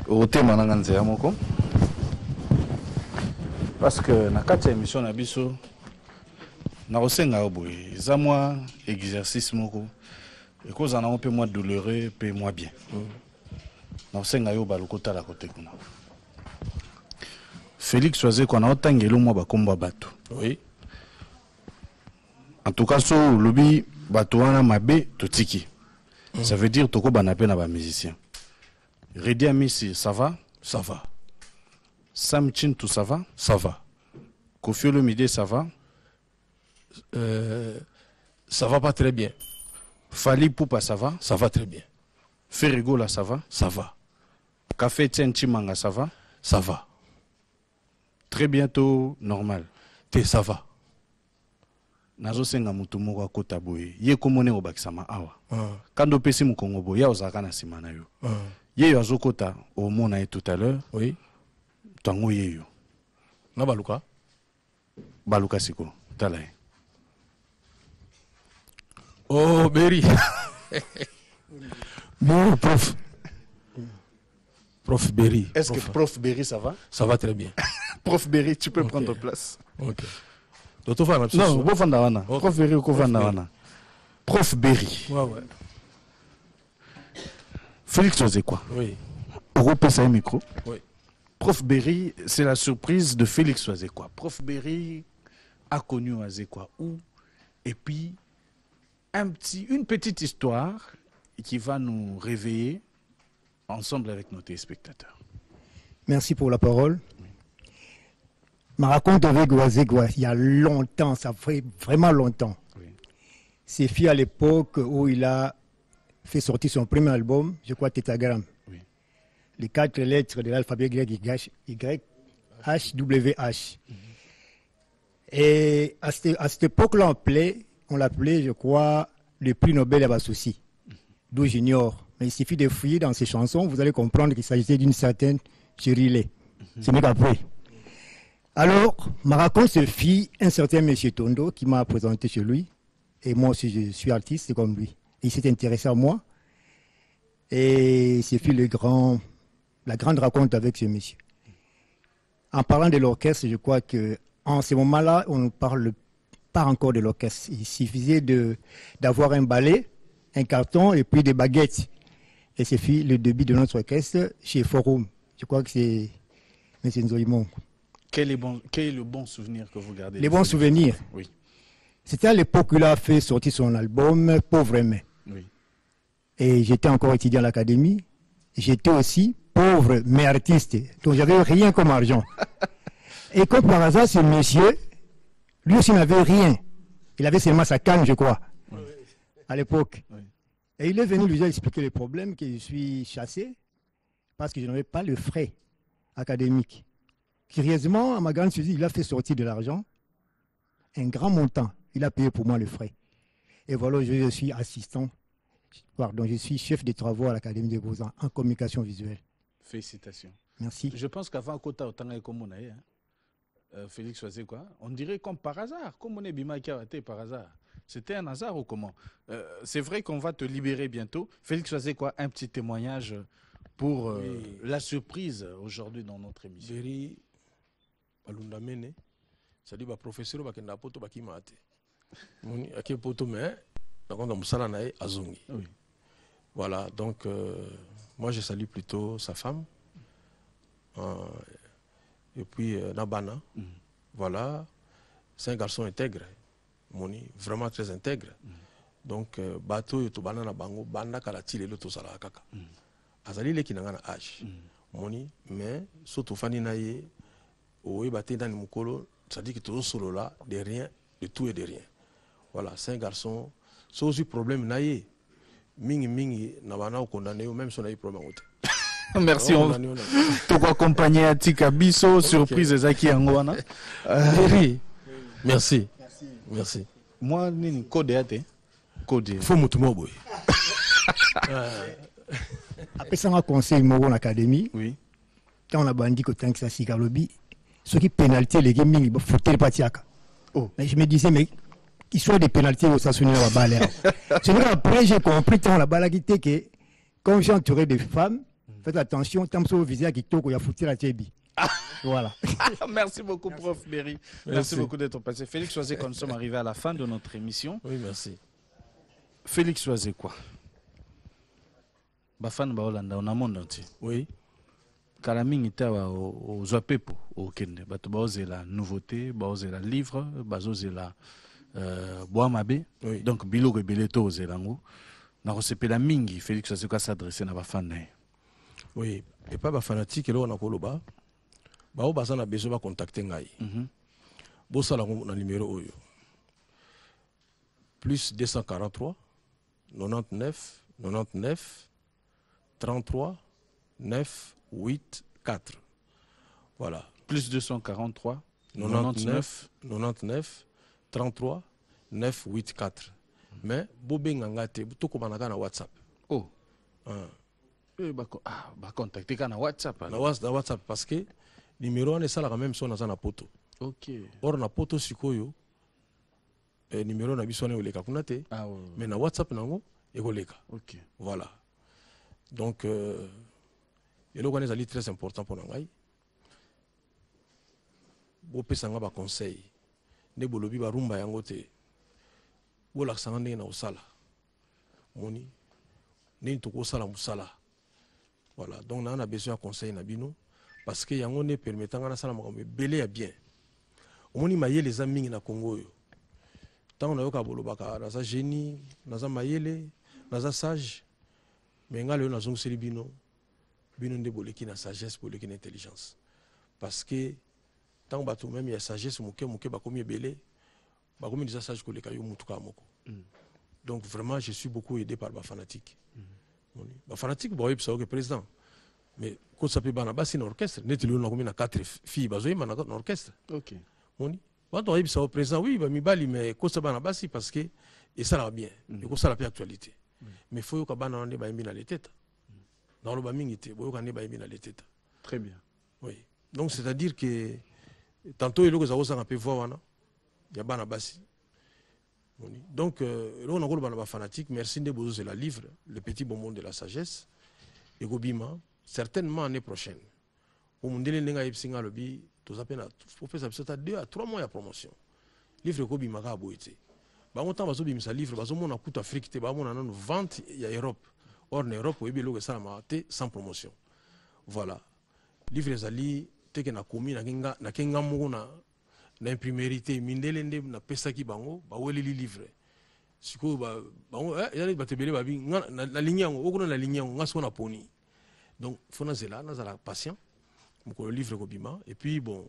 Speaker 4: Au thème, parce que dans cette émission, nous avons un exercice et que nous avons un peu moins douloureux et moins bien. Nous avons un côté à côté. Félix, tu sais qu'on a autant de combat bateau.
Speaker 2: Oui.
Speaker 4: En tout cas, sur le lobby, Batouana Mabe, Totiki. Ça veut dire Toko Banapé n'a pas musicien. Redi Amissi, ça va?
Speaker 2: Ça va.
Speaker 4: Sam Chin, tout ça va?
Speaker 2: Ça va.
Speaker 4: Kofi Olomide, ça va?
Speaker 2: Ça va pas très bien.
Speaker 4: Fali Poupa, ça va?
Speaker 2: Ça va très bien.
Speaker 4: Ferrigola, ça va?
Speaker 2: Ça va.
Speaker 4: Café Tchenchimanga, ça va?
Speaker 2: Ça va.
Speaker 4: Très bientôt, normal.
Speaker 2: Ça va.
Speaker 4: Nazo senga mutu moko akota boye ye komone obakisama awa kando pesi mukongo boye ozaka na sima na yo ye yo azokota omona ye tout à l'heure
Speaker 2: oui
Speaker 4: tango ye yo
Speaker 2: na baluka
Speaker 4: siko tala ye
Speaker 2: oh Berry bon prof Berry.
Speaker 4: Est-ce que prof Berry ça va?
Speaker 2: Ça va très bien.
Speaker 4: Prof Berry, tu peux prendre place.
Speaker 2: OK.
Speaker 4: Non, Prof Berry ou Prof Berry.
Speaker 2: Ouais.
Speaker 4: Félix, tu sais quoi?
Speaker 2: Oui.
Speaker 4: Europe, ça un micro.
Speaker 2: Oui.
Speaker 4: Prof Berry, c'est la surprise de Félix Oazekwa. Prof Berry a connu Oazekwa où? Et puis, une petite histoire qui va nous réveiller ensemble avec nos téléspectateurs.
Speaker 11: Merci pour la parole. Ma raconte avec Oazekwa, il y a longtemps, ça fait vraiment longtemps.
Speaker 4: Oui. C'est
Speaker 11: fait à l'époque où il a fait sortir son premier album, je crois Tétagramme.
Speaker 4: Oui.
Speaker 11: Les 4 lettres de l'alphabet grec Y, H, W, H. Et à cette époque-là, on l'appelait, je crois, le prix Nobel Abassoussi, d'où j'ignore. Mais il suffit de fouiller dans ses chansons, vous allez comprendre qu'il s'agissait d'une certaine Chirilé. Ce n'est qu'après. Alors, ma raconte se fit un certain monsieur Tondo qui m'a présenté chez lui. Et moi aussi, je suis artiste comme lui. Et il s'est intéressé à moi. Et c'est fit la grande raconte avec ce monsieur. En parlant de l'orchestre, je crois qu'en ce moment-là, on ne parle pas encore de l'orchestre. Il suffisait d'avoir un balai, un carton et puis des baguettes. Et c'est fit le début de notre orchestre chez Forum. Je crois que c'est M. Nzoïmon.
Speaker 4: Quel est le bon souvenir que vous gardez?
Speaker 11: Les bons souvenirs?
Speaker 4: Oui.
Speaker 11: C'était à l'époque où il a fait sortir son album Pauvre Aimé.
Speaker 4: Oui.
Speaker 11: Et j'étais encore étudiant à l'académie. J'étais aussi pauvre mais artiste. Donc j'avais rien comme argent. Et comme par hasard, ce monsieur, lui aussi n'avait rien. Il avait seulement sa canne, je crois, à l'époque. Oui. Et il est venu lui expliquer le problème, que je suis chassé parce que je n'avais pas le frais académique. Curieusement, à ma grande surprise, il a fait sortir de l'argent, un grand montant. Il a payé pour moi le frais. Et voilà, je suis assistant, je suis chef de travaux à l'Académie des Beaux-Arts en communication visuelle.
Speaker 4: Félicitations.
Speaker 11: Merci.
Speaker 4: Je pense qu'avant Kota Otanga comme on a Félix faisait quoi? On dirait comme par hasard, comme on est Bimakiawate par hasard. C'était un hasard ou comment? C'est vrai qu'on va te libérer bientôt. Félix faisait quoi? Un petit témoignage pour la surprise aujourd'hui dans notre émission.
Speaker 2: Beri balundamene, c'est-à-dire ba professeur ba kenda poto ba kimate. Moni ake poto mais donc on musala nae azungi.
Speaker 4: Oui.
Speaker 2: Voilà, donc moi je salue plutôt sa femme. Et puis Nabana. Voilà, c'est un garçon intègre. Moni, vraiment très intègre. Donc bateau to banana bango banda kala tile lo to sala kaka. Azali le kinanga na âge. Moni, mais surtout fani na ye o baté dans mukolo, ça dit que tout solo là de rien, de tout et de rien. Voilà, c'est un garçon c'est aussi problème na ye. Mingi na bana condamné ou même son a eu problème.
Speaker 4: Merci, on va accompagner à Tika Bisso, surprise Zaki Angwana.
Speaker 2: Merci. Merci.
Speaker 4: Moi, ni code ate. Code.
Speaker 2: Faut mutumo boy.
Speaker 11: Après ça, on a conseil Moron Academy.
Speaker 4: Oui.
Speaker 11: Quand on a bandit que tant que ça s'y lobby, ce qui pénalité les gaming, il faut le patiaka.
Speaker 4: Oh.
Speaker 11: Mais je me disais, mais qu'il soit des pénalités au stationnement à la balle. C'est vrai après j'ai compris tant la balle qui était que quand j'ai entouré des femmes, faites attention, tant que vous visez à qui il y a foutu la tébie. Voilà.
Speaker 4: Merci beaucoup, prof Berry. Merci beaucoup d'être passé. Félix Choisé, quand nous sommes arrivés à la fin de notre émission.
Speaker 2: Oui, merci.
Speaker 4: Félix Choisé, quoi? Bafan Baolanda, on a monde entier.
Speaker 2: Oui.
Speaker 4: Kalaming était au Zwapepo, au Kende. Baoze la nouveauté, baoze la livre, baoze la Boamabe.
Speaker 2: Oui.
Speaker 4: Donc, Bilo Rebeleto aux Elango. Na la mingi, Félix Choisé, quoi s'adresser à Bafan.
Speaker 2: Oui. Et pas ba fanatique, là, on a koloba. Bao basa na besoin de contacter ngai. Bossa la na numéro oyo. Plus 243 99 99 33 9 8 4. Voilà.
Speaker 4: Plus 243
Speaker 2: 99 99 33 9 8 4. Mais bobé ngangate to komanaka na WhatsApp.
Speaker 4: Oh. Contacter na WhatsApp.
Speaker 2: Na WhatsApp parce que numéro on est ça la même son na poto.
Speaker 4: OK.
Speaker 2: Or na poto sikoyo numéro na biso na oleka kuna te. Mais na WhatsApp nango ekoleka.
Speaker 4: OK.
Speaker 2: Voilà. Donc et le est très important pour ngai. Bo pesanga ba conseil. Ne bolobi ba rumba yango te. Bo la sanga na osala. Moni ne to ko sala musala. Voilà. Donc on a besoin de conseil na bino. Parce que yango ne permettant na sala makambe belé ya bien. Omoni mayele les amis na Congo yo. Tant on a yoka bolobaka na za génie, na za mayele, na za sage. Mais ngalo na zongo seli bino nde boleki na sagesse, boleki na intelligence. Parce que tant bato même ya sagesse muke ba komi belé, ba komi déjà sage ko leka yo mutuka moko. Donc vraiment je suis beaucoup aidé par ba fanatique. Ba fanatique ba yebisa que président. Mais quand ça peut bana basi na orchestre, netelo na komi na 4 filles bazoyima na orchestre.
Speaker 4: OK.
Speaker 2: Moni. Ba to yebisa au président oui ba mibali mais quand ça bana basi parce que et ça va bien. Et quand ça la actualité. Mais faut que bana on ba yimbi na leteta. Dans le bamingi te boyo ka ne ba yimbi na leteta.
Speaker 4: Très bien.
Speaker 2: Oui. Donc c'est-à-dire que tantôt il y a des gens qui voir wana ya bana basi. Donc là on a gros bana fanatique, merci de bozo c'est la livre Le Petit Bonbon de la Sagesse et gobima certainement l'année prochaine. Au mundele nenga yipsinga lobi to zapena faut faire ça 2 à 3 mois de promotion. Livre gobima ka boité. Ba on temps bazo bimisa livre bazo mona kuta Afrique te ba mona na vente ya Europe. Or en Europe oyebi lo que ça mate sans promotion. Voilà. Livre zali teke na komi na kenga moko na imprimerie te mindele nde na pesa ki bango ba weli livre. Siko ba bango yali batebele ba bi na ligne yango okuna na ligne yango ngaso na poni. Donc fona zela na zala patient moko livre ko bima et puis bon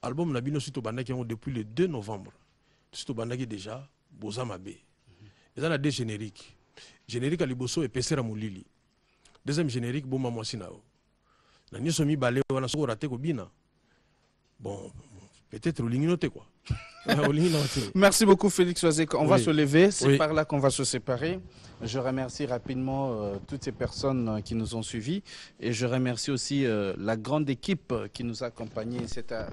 Speaker 2: album na bino sito bandaki yango depuis le 2 novembre. Sito bandaki déjà Boza Mabe. Et ça la deux génériques. Générique à liboso et pesera mulili. Deuxième générique boma mwasi nao. Na nyoso mi balé wana soko raté ko bina. Bon, peut-être l'ignote quoi.
Speaker 4: Merci beaucoup Félix Oisek. On va se lever, c'est
Speaker 2: Oui.
Speaker 4: par là qu'on va se séparer. Je remercie rapidement toutes ces personnes qui nous ont suivis et je remercie aussi la grande équipe qui nous a accompagnés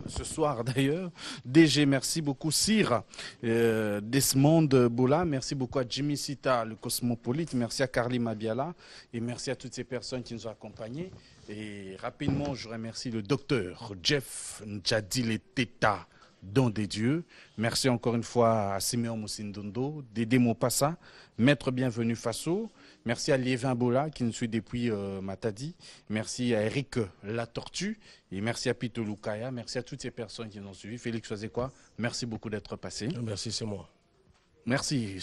Speaker 4: ce soir d'ailleurs. DG, merci beaucoup. Sir, Desmond Boula, merci beaucoup à Jimmy Sita, le cosmopolite, merci à Carly Mabiala et merci à toutes ces personnes qui nous ont accompagnés. Et rapidement, je remercie le docteur Jeff Ndjadile Teta, Don des dieux. Merci encore une fois à Simeon Moussindondo, Dédé Mopassa, Maître Bienvenu Faso. Merci à Liévin Bola qui nous suit depuis Matadi. Merci à Eric La Tortue et merci à Pito Lukaya. Merci à toutes ces personnes qui nous ont suivis. Félix Oisek, merci beaucoup d'être passé.
Speaker 2: Merci, c'est moi.
Speaker 4: Merci.